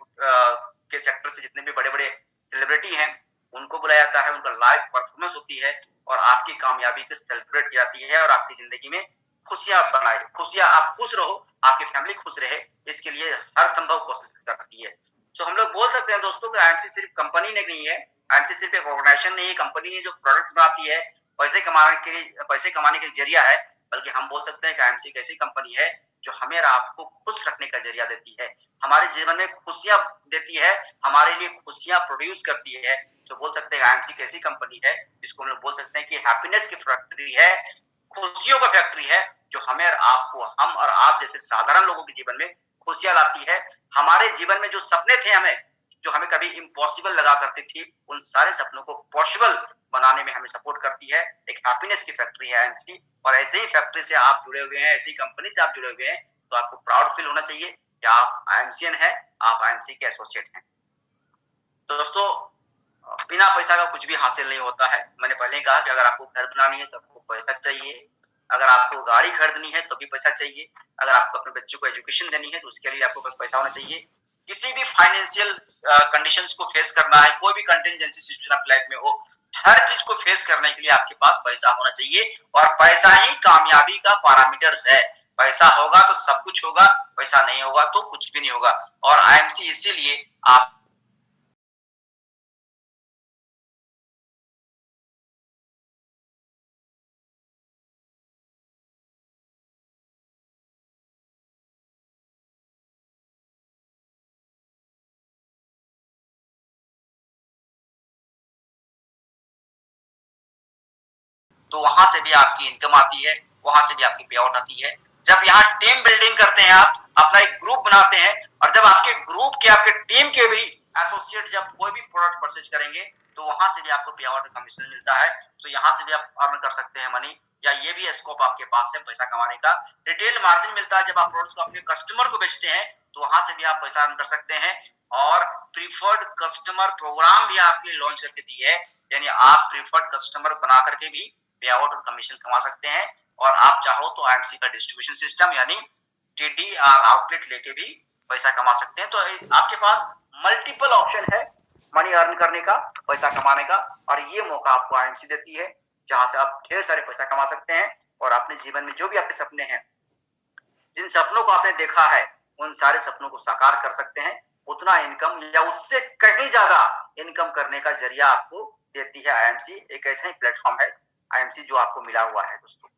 के सेक्टर से जितने भी बड़े बड़े सेलिब्रिटी हैं, उनको बुलाया जाता है, उनका लाइव परफॉर्मेंस होती है, और आपकी कामयाबी को सेलिब्रेट की जाती है, और आपकी जिंदगी में खुशियां बनाए, खुशियां, आप खुश रहो, आपकी फैमिली खुश रहे, इसके लिए हर संभव कोशिश करती है। तो हम लोग बोल सकते हैं दोस्तों कि आईएमसी सिर्फ कंपनी नहीं है, आईएमसी सिर्फ एक ऑर्गेनाइजेशन नहीं है, कंपनी है जो प्रोडक्ट्स बनाती है, पैसे कमाने के जरिया है, बल्कि हम बोल सकते हैं कि आईएमसी एक ऐसी कंपनी है जो हमें और आपको खुश रखने का जरिया देती है, हमारे जीवन में खुशियां देती है, हमारे लिए खुशियां प्रोड्यूस करती है। तो बोल सकते हैं आईएमसी एक ऐसी कंपनी है जिसको हम लोग बोल सकते हैं कि हैप्पीनेस की फैक्ट्री है, खुशियों का फैक्ट्री है, जो हमें और आपको, हम और आप जैसे साधारण लोगों के जीवन में खुशियां लाती है। हमारे जीवन में जो सपने थे जो हमें कभी इम्पॉसिबल लगा करती थी, उन सारे सपनों को पॉसिबल बनाने में हमें सपोर्ट करती है। एक हैप्पीनेस की फैक्ट्री है आईएमसी, और ऐसे ही फैक्ट्री से आप जुड़े हुए हैं, ऐसी कंपनी से आप जुड़े हुए हैं, तो आपको प्राउड फील होना चाहिए कि आप आईएमसीएन है, आप आईएमसी के एसोसिएट हैं। तो दोस्तों, बिना पैसा का कुछ भी हासिल नहीं होता है। मैंने पहले ही कहा कि अगर आपको घर बनानी है तो आपको पैसा चाहिए, अगर आपको गाड़ी खरीदनी है तो भी पैसा चाहिए, अगर आपको अपने बच्चों को एजुकेशन देनी है तो उसके लिए आपको पास पैसा होना चाहिए। किसी भी फाइनेंशियल कंडीशंस को फेस करना है, कोई भी कंटिजेंसी सिचुएशन आप लाइफ में हो, हर चीज को फेस करने के लिए आपके पास पैसा होना चाहिए, और पैसा ही कामयाबी का पैरामीटर्स है। पैसा होगा तो सब कुछ होगा, पैसा नहीं होगा तो कुछ भी नहीं होगा। और आईएमसी इसीलिए आप तो वहां से भी आपकी इनकम आती है, वहां से भी आपकी पे आउट आती है। जब यहाँ टीम बिल्डिंग करते हैं, आप अपना एक ग्रुप बनाते हैं, और जब आपके ग्रुप के, आपके टीम के भी एसोसिएट जब कोई भी प्रोडक्ट परचेज करेंगे, तो वहां से भी आपको पे आउट कमीशन मिलता है। तो यहाँ से भी आप अर्न कर सकते हैं मनी, या ये भी स्कोप आपके पास है पैसा कमाने का। रिटेल मार्जिन मिलता है जब आप प्रोडक्ट्स को अपने कस्टमर को बेचते हैं, तो वहां से भी आप पैसा अर्न कर सकते हैं। और प्रीफर्ड कस्टमर प्रोग्राम भी आपके लॉन्च करके दी है, यानी आप प्रीफर्ड कस्टमर बना करके भी पे आउट और कमीशन कमा सकते हैं। और आप चाहो तो आईएमसी का डिस्ट्रीब्यूशन सिस्टम यानी टीडीआर आउटलेट लेके भी पैसा कमा सकते हैं। तो आपके पास मल्टीपल ऑप्शन है मनी अर्न करने का, पैसा कमाने का, और ये मौका आपको आईएमसी देती है, जहां से आप ढेर सारे पैसा कमा सकते हैं, और अपने जीवन में जो भी आपके सपने हैं, जिन सपनों को आपने देखा है, उन सारे सपनों को साकार कर सकते हैं। उतना इनकम या उससे कहीं ज्यादा इनकम करने का जरिया आपको देती है आईएमसी। एक ऐसा ही प्लेटफॉर्म है आईएमसी जो आपको मिला हुआ है दोस्तों।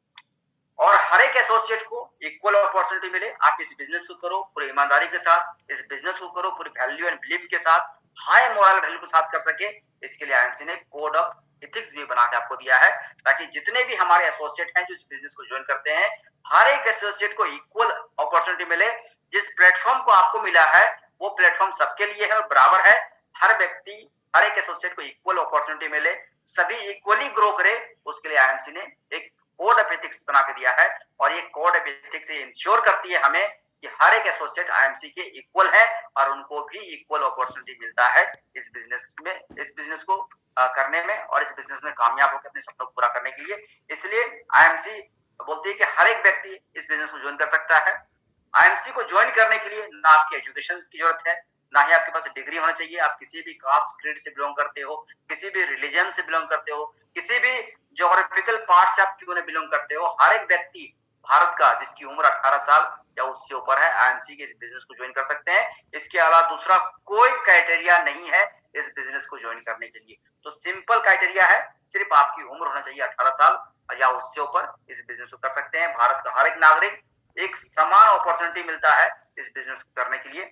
और हर एक एसोसिएट को इक्वल अपॉर्चुनिटी मिले। आप इस बिजनेस को करो पूरी ईमानदारी के साथ, इस बिजनेस को करो पूरी वैल्यू एंड बिलीफ के साथ, हाई मोरल वैल्यू के साथ कर सके। इसके लिए आईएमसी ने कोड ऑफ एथिक्स भी बना के आपको दिया है, ताकि जितने भी हमारे एसोसिएट हैं जो इस बिजनेस को ज्वाइन करते हैं, हर एक एसोसिएट को इक्वल अपॉर्चुनिटी मिले। जिस प्लेटफॉर्म को आपको मिला है वो प्लेटफॉर्म सबके लिए है और बराबर है। हर व्यक्ति, हर एक एसोसिएट को इक्वल अपॉर्चुनिटी मिले, सभी इक्वली ग्रो करे, उसके लिए आईएमसी ने एक कोड ऑफ एथिक्स बना के दिया है। और ये कोड ऑफ एथिक्स इंश्योर करती है हमें कि हर एक एसोसिएट आईएमसी के इक्वल है, और उनको भी इक्वल अपॉर्चुनिटी मिलता है इस बिजनेस में, इस बिजनेस को करने में, और इस बिजनेस में कामयाब होकर अपने सपनों को पूरा करने के लिए। इसलिए आईएमसी बोलती है कि हर एक व्यक्ति इस बिजनेस को ज्वाइन कर सकता है। आईएमसी को ज्वाइन करने के लिए ना आपकी एजुकेशन की जरूरत है, ना ही आपके पास डिग्री होना चाहिए। आप किसी भी कास्ट क्रीड से बिलोंग करते हो, किसी भी रिलीजन से बिलोंग करते हो, किसी भी ज्योग्राफिकल पार्ट से आप क्यों न बिलोंग करते हो, हर एक व्यक्ति भारत का जिसकी उम्र 18 साल या उससे ऊपर है, आईएमसी के इस बिजनेस को ज्वाइन कर सकते हैं। इसके अलावा दूसरा कोई क्राइटेरिया नहीं है इस बिजनेस को ज्वाइन करने के लिए। तो सिंपल क्राइटेरिया है, सिर्फ आपकी उम्र होना चाहिए 18 साल या उससे ऊपर, इस बिजनेस को कर सकते हैं। भारत का हर एक नागरिक एक समान अपॉर्चुनिटी मिलता है इस बिजनेस को करने के लिए।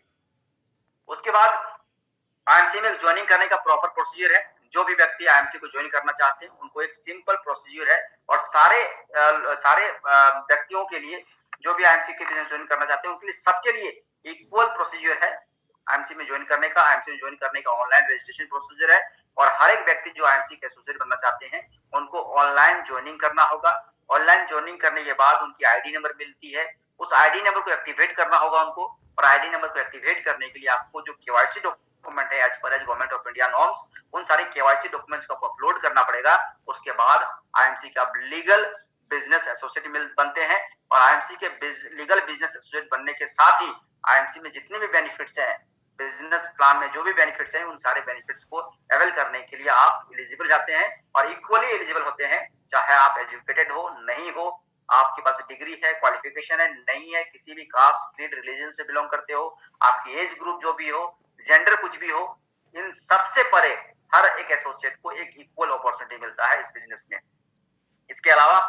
उसके बाद आईएमसी में ज्वाइनिंग करने का प्रॉपर प्रोसीजर है। जो भी व्यक्ति आईएमसी को ज्वाइन करना चाहते हैं उनको एक सिंपल प्रोसीजर है, और सारे व्यक्तियों के लिए जो भी आईएमसी के बिजनेस ज्वाइन करना चाहते हैं उनके लिए सबके लिए इक्वल प्रोसीजर है आईएमसी में ज्वाइन करने का। आईएमसी में ज्वाइन करने का ऑनलाइन रजिस्ट्रेशन प्रोसीजर है, और हर एक व्यक्ति जो आईएमसी के एसोसिएट बनना चाहते हैं उनको ऑनलाइन ज्वाइनिंग करना होगा। ऑनलाइन ज्वाइनिंग करने के बाद उनकी आईडी नंबर मिलती है, उस आईडी नंबर को एक्टिवेट करना होगा उनको, और आईडी नंबर को एक्टिवेट करने के लिए आपको जो केवाईसी डॉक्यूमेंट है as per as government of India norms, उन सारे केवाईसी डॉक्यूमेंट्स को अपलोड करना पड़ेगा। उसके बाद आईएमसी का लीगल बिजनेस एसोसिएट बनते हैं, और आईएमसी के लीगल बिजनेस एसोसिएट बनने के साथ ही आईएमसी में जितने भी बेनिफिट्स हैं, बिजनेस प्लान में जो भी बेनिफिट्स हैं, उन सारे बेनिफिट्स को अवेल करने के लिए आप एलिजिबल जाते हैं, और इक्वली एलिजिबल होते हैं। चाहे आप एजुकेटेड हो नहीं हो, आपके पास डिग्री है, क्वालिफिकेशन है नहीं है, किसी भी कास्ट, क्रीड, रिलीजन से बिलोंग करते हो, आपकी एज ग्रुप जो भी हो, जेंडर कुछ भी हो, इन सबसे परे हर एक एसोसिएट को एक इक्वल अपॉर्चुनिटी मिलता है इस बिजनेस में। इसके अलावा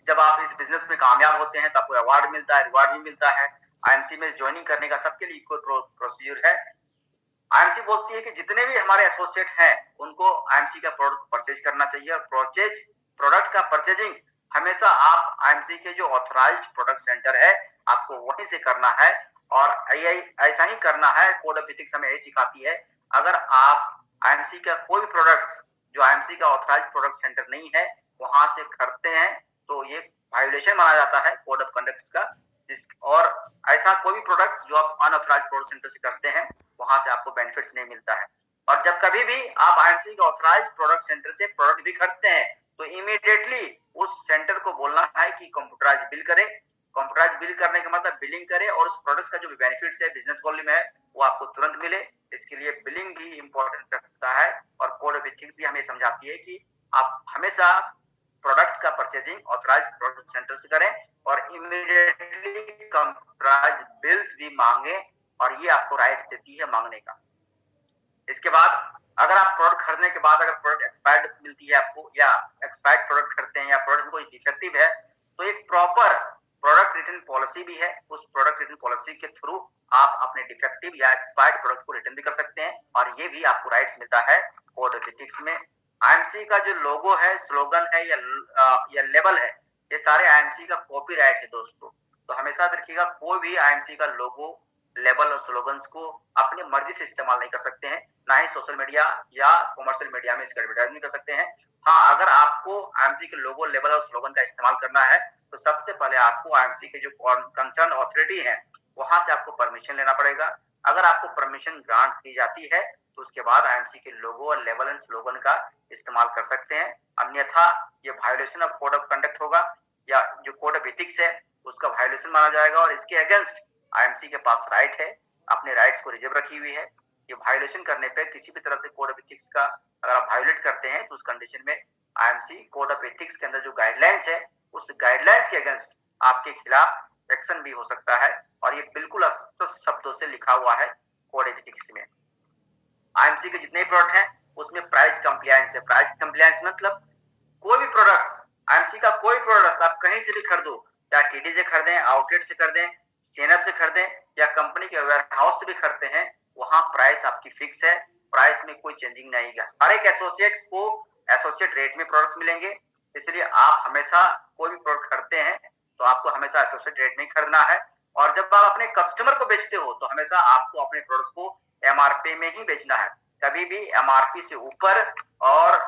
जब आप इस बिजनेस में कामयाब होते हैं तो आपको अवार्ड मिलता है, रिवार्ड भी मिलता है। आईएमसी में ज्वाइनिंग करने का सबके लिए इक्वल प्रोसीजर है। आईएमसी बोलती है कि जितने भी हमारे एसोसिएट हैं उनको आईएमसी का प्रोडक्ट परचेज करना चाहिए, और प्रोडक्ट का परचेजिंग हमेशा आप आईएमसी के जो ऑथराइज्ड प्रोडक्ट सेंटर है आपको वहीं से करना है, और ऐसा ही करना है। कोड ऑफ एथिक्स हमें यही सिखाती है, अगर आप आईएमसी का कोई भी प्रोडक्ट्स जो आईएमसी का ऑथराइज्ड प्रोडक्ट सेंटर नहीं है वहां से करते हैं तो ये वायोलेशन माना जाता है कोड ऑफ कंडक्ट का। और ऐसा कोई भी प्रोडक्ट्स जो आप अनऑथराइज्ड प्रोडक्ट सेंटर से करते हैं वहां से आपको बेनिफिट्स नहीं मिलता है। और जब कभी भी आप आईएमसी के ऑथराइज्ड प्रोडक्ट सेंटर से प्रोडक्ट भी खरीदते हैं तो इमीडिएटली उस सेंटर को बोलना है कि कंप्यूटराइज बिल करे। कंप्यूटराइज बिल करने का मतलब बिलिंग करे, और उस प्रोडक्ट्स का जो भी बेनिफिट्स है, बिजनेस वॉल्यूम है, वो आपको तुरंत मिले। इसके लिए बिलिंग भी इंपॉर्टेंट रखता है, और कोड ऑफ एथिक्स भी हमें समझाती है कि आप हमेशा प्रोडक्ट्स का परचेजिंग ऑथराइज्ड प्रोडक्ट सेंटर से करें, और इमीडिएटली कंप्यूटराइज बिल्स भी मांगे, और ये आपको राइट देती है मांगने का। इसके बाद अगर आप प्रोडक्ट खरीदने के बाद अगर प्रोडक्ट एक्सपायर्ड मिलती है आपको, या एक्सपायर्ड प्रोडक्ट खरीदते हैं, या प्रोडक्ट में कोई डिफेक्टिव है, तो एक प्रॉपर प्रोडक्ट रिटर्न पॉलिसी भी है। उस प्रोडक्ट रिटर्न पॉलिसी के थ्रू आप अपने डिफेक्टिव या एक्सपायर्ड प्रोडक्ट को रिटर्न भी कर सकते हैं, और ये भी आपको राइट्स मिलता है कोड ऑफ एथिक्स में। आईएमसी का जो लोगो है, स्लोगन है या लेबल है, ये सारे आईएमसी का कॉपीराइट है दोस्तों। तो हमेशा रखिएगा कोई भी आईएमसी का लोगो, लेबल और स्लोगन्स को अपनी मर्जी से इस्तेमाल नहीं कर सकते हैं, ना ही सोशल मीडिया या कॉमर्शियल मीडिया में इसका एडवर्टाइजमेंट कर सकते हैं। हाँ, अगर आपको आईएमसी के लोगो, लेबल और स्लोगन का इस्तेमाल करना है तो सबसे पहले आपको आईएमसी के जो कंसर्न अथॉरिटी है वहां से आपको परमिशन लेना पड़ेगा। अगर आपको परमिशन ग्रांट की जाती है तो उसके बाद आईएमसी के लोगो और लेबल एंड स्लोगन का इस्तेमाल कर सकते हैं, अन्यथा ये violation of code of conduct होगा, या जो कोड ऑफ एथिक्स है उसका वायोलेशन माना जाएगा, और इसके अगेंस्ट आईएमसी के पास राइट है, अपने राइट्स को रिजर्व रखी हुई है। ये वायोलेशन करने पे किसी भी तरह से कोड ऑफ एथिक्स का अगर आप वायोलेट करते हैं तो उस कंडीशन में आईएमसी कोड ऑफ एथिक्स के अंदर जो गाइडलाइंस है उस गाइडलाइंस के अगेंस्ट आपके खिलाफ एक्शन भी हो सकता है, और ये बिल्कुल स्पष्ट शब्दों से लिखा हुआ है कोड ऑफ एथिक्स में। आईएमसी के जितने प्रोडक्ट हैं उसमें प्राइस कंप्लायंस है। प्राइस कंप्लायंस मतलब कोई भी प्रोडक्ट्स, आईएमसी का कोई प्रोडक्ट्स आप कहीं से भी खरीदो, या टीडी से खरीदें, आउटलेट से खरीदें, सेनअप से खरीदें, या कंपनी के वेयर हाउस से भी खरीदते हैं, वहां प्राइस आपकी फिक्स है, प्राइस में कोई चेंजिंग नहीं है। हर एक एसोसिएट को एसोसिएट रेट में प्रोडक्ट्स मिलेंगे, इसलिए आप हमेशा कोई भी प्रोडक्ट खरीदते हैं तो आपको हमेशा एसोसिएट रेट में ही खरीदना है। और जब आप अपने कस्टमर को बेचते हो तो हमेशा आपको अपने प्रोडक्ट्स को एमआरपी में ही बेचना है, कभी भी एमआरपी से ऊपर और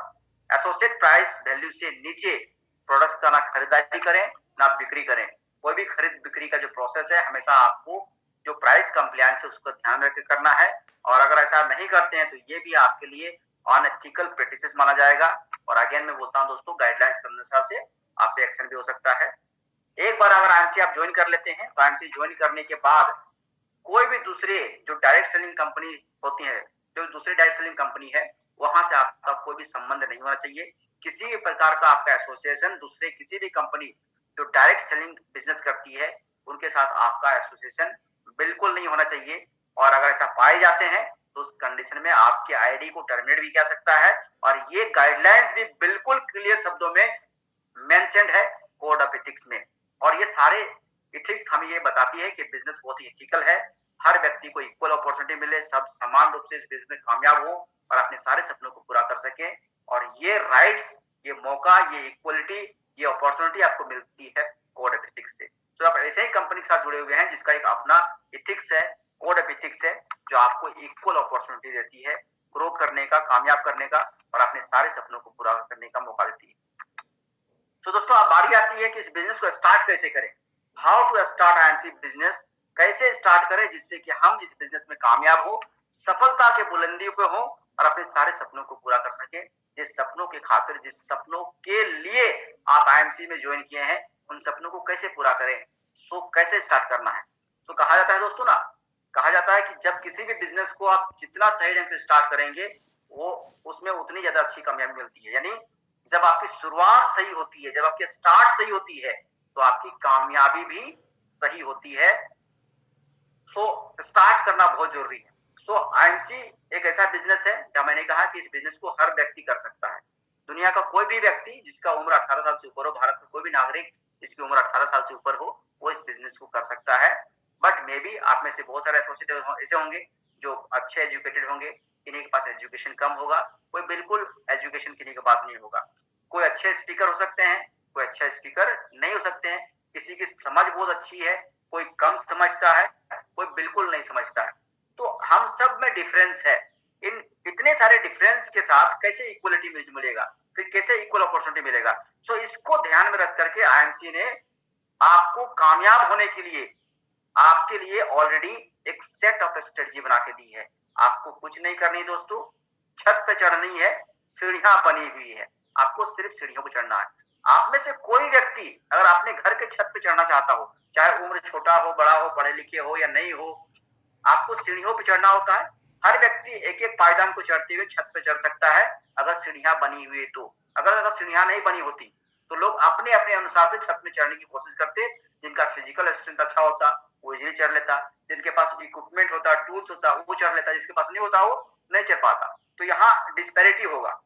एसोसिएट प्राइस वैल्यू से नीचे प्रोडक्ट्स का ना खरीदारी करें ना बिक्री करें। कोई भी खरीद बिक्री का जो प्रोसेस है हमेशा आपको जो प्राइस कंप्लायंस है उसको ध्यान रख के करना है, और अगर ऐसा नहीं करते हैं तो ये भी आपके लिए अनएथिकल प्रैक्टिसेस माना जाएगा। और अगेन मैं बोलता हूं दोस्तों, गाइडलाइंस के अनुसार से आप पे एक्शन भी हो सकता है। एक बार अगर आईएमसी आप ज्वाइन कर लेते हैं तो आईएमसी ज्वाइन करने के बाद कोई भी दूसरे जो डायरेक्ट सेलिंग कंपनी होती है, जो दूसरी डायरेक्ट सेलिंग कंपनी है, वहां से आपका कोई भी संबंध नहीं होना चाहिए। किसी भी प्रकार का आपका एसोसिएशन दूसरे किसी भी कंपनी जो डायरेक्ट सेलिंग बिजनेस करती है उनके साथ आपका एसोसिएशन बिल्कुल नहीं होना चाहिए। और अगर ऐसा पाए जाते हैं तो उस कंडीशन में आपके आईडी को टर्मिनेट भी किया सकता है। और ये गाइडलाइंस भी बिल्कुल क्लियर शब्दों में मेंशन्ड है कोड ऑफ एथिक्स में। और ये सारे एथिक्स हमें ये बताती है कि बिजनेस बहुत ही एथिकल है, हर व्यक्ति को इक्वल अपॉर्चुनिटी मिले, सब समान रूप से इस बिजनेस में कामयाब हो और अपने सारे सपनों को पूरा कर सके। और ये राइट्स, ये मौका, ये इक्वलिटी, ये अपॉर्चुनिटी आपको मिलती है कोड ऑफ एथिक्स से। तो आप ऐसे ही कंपनी के साथ जुड़े हुए हैं जिसका एक अपना एथिक्स है, कोड ऑफ एथिक्स है, जो आपको इक्वल अपॉर्चुनिटी देती है ग्रो करने का, कामयाब करने का और अपने सारे सपनों को पूरा करने का मौका देती है। तो दोस्तों अब बारी आती है कि इस बिजनेस को स्टार्ट कैसे करें। How to start IMC business, कैसे स्टार्ट करें जिससे कि हम इस बिजनेस में कामयाब हो, सफलता के बुलंदी पे हो और अपने सारे सपनों को पूरा कर सके। जिस सपनों के खातिर, जिस सपनों के लिए आप आईएमसी में ज्वाइन किए हैं, उन सपनों को कैसे पूरा करें, सो कैसे स्टार्ट करना है। तो कहा जाता है दोस्तों ना, कहा जाता है कि जब किसी भी बिजनेस को आप जितना सही ढंग से स्टार्ट करेंगे वो उसमें उतनी ज्यादा अच्छी कामयाबी मिलती है। यानी जब आपकी शुरुआत सही होती है, जब आपकी स्टार्ट सही होती है तो आपकी कामयाबी भी सही होती है। सो स्टार्ट करना बहुत जरूरी है। सो आईएमसी एक ऐसा बिजनेस है जहां मैंने कहा कि इस बिजनेस को हर व्यक्ति कर सकता है। दुनिया का कोई भी व्यक्ति जिसका उम्र 18 साल से ऊपर हो, भारत का कोई भी नागरिक जिसकी उम्र 18 साल से ऊपर हो, वो इस बिजनेस को कर सकता है। बट मे बी आप में से बहुत सारे एसोसिएट ऐसे होंगे जो अच्छे एजुकेटेड होंगे, किन्हीं के पास एजुकेशन कम होगा, कोई बिल्कुल एजुकेशन किन्हीं के पास नहीं होगा। कोई अच्छे स्पीकर हो सकते हैं, कोई अच्छा स्पीकर नहीं हो सकते हैं, किसी की समझ बहुत अच्छी है, कोई कम समझता है, कोई बिल्कुल नहीं समझता है। तो हम सब में डिफरेंस है। इन इतने सारे डिफरेंस के साथ कैसे इक्वलिटी मिलेगा, फिर कैसे इक्वल अपॉर्चुनिटी मिलेगा। सो इसको ध्यान में रख करके आईएमसी ने आपको कामयाब होने के लिए आपके लिए ऑलरेडी एक सेट ऑफ स्ट्रेटजी बना के दी है। आपको कुछ नहीं करनी दोस्तों, छत पे चढ़नी है, सीढ़ियां बनी हुई है, आपको सिर्फ सीढ़ियों पे चढ़ना है। आप में से कोई व्यक्ति अगर अपने घर के छत पे चढ़ना चाहता हो, चाहे उम्र छोटा हो, बड़ा हो, पढ़े लिखे हो या नहीं हो, आपको सीढ़ियों पे चढ़ना होता है। हर व्यक्ति एक एक पायदान को चढ़ते हुए छत पे चढ़ सकता है अगर सीढ़ियां बनी हुई है तो। अगर सीढ़ियां नहीं बनी होती तो लोग अपने अपने अनुसार से छत में चढ़ने की कोशिश करते। जिनका फिजिकल स्ट्रेंथ अच्छा होता वो इजीली चढ़ लेता, जिनके पास इक्विपमेंट होता, टूल्स होता, वो चढ़ लेता, जिसके पास नहीं होता वो नहीं चढ़ पाता। तो यहाँ डिस्पैरिटी होगा,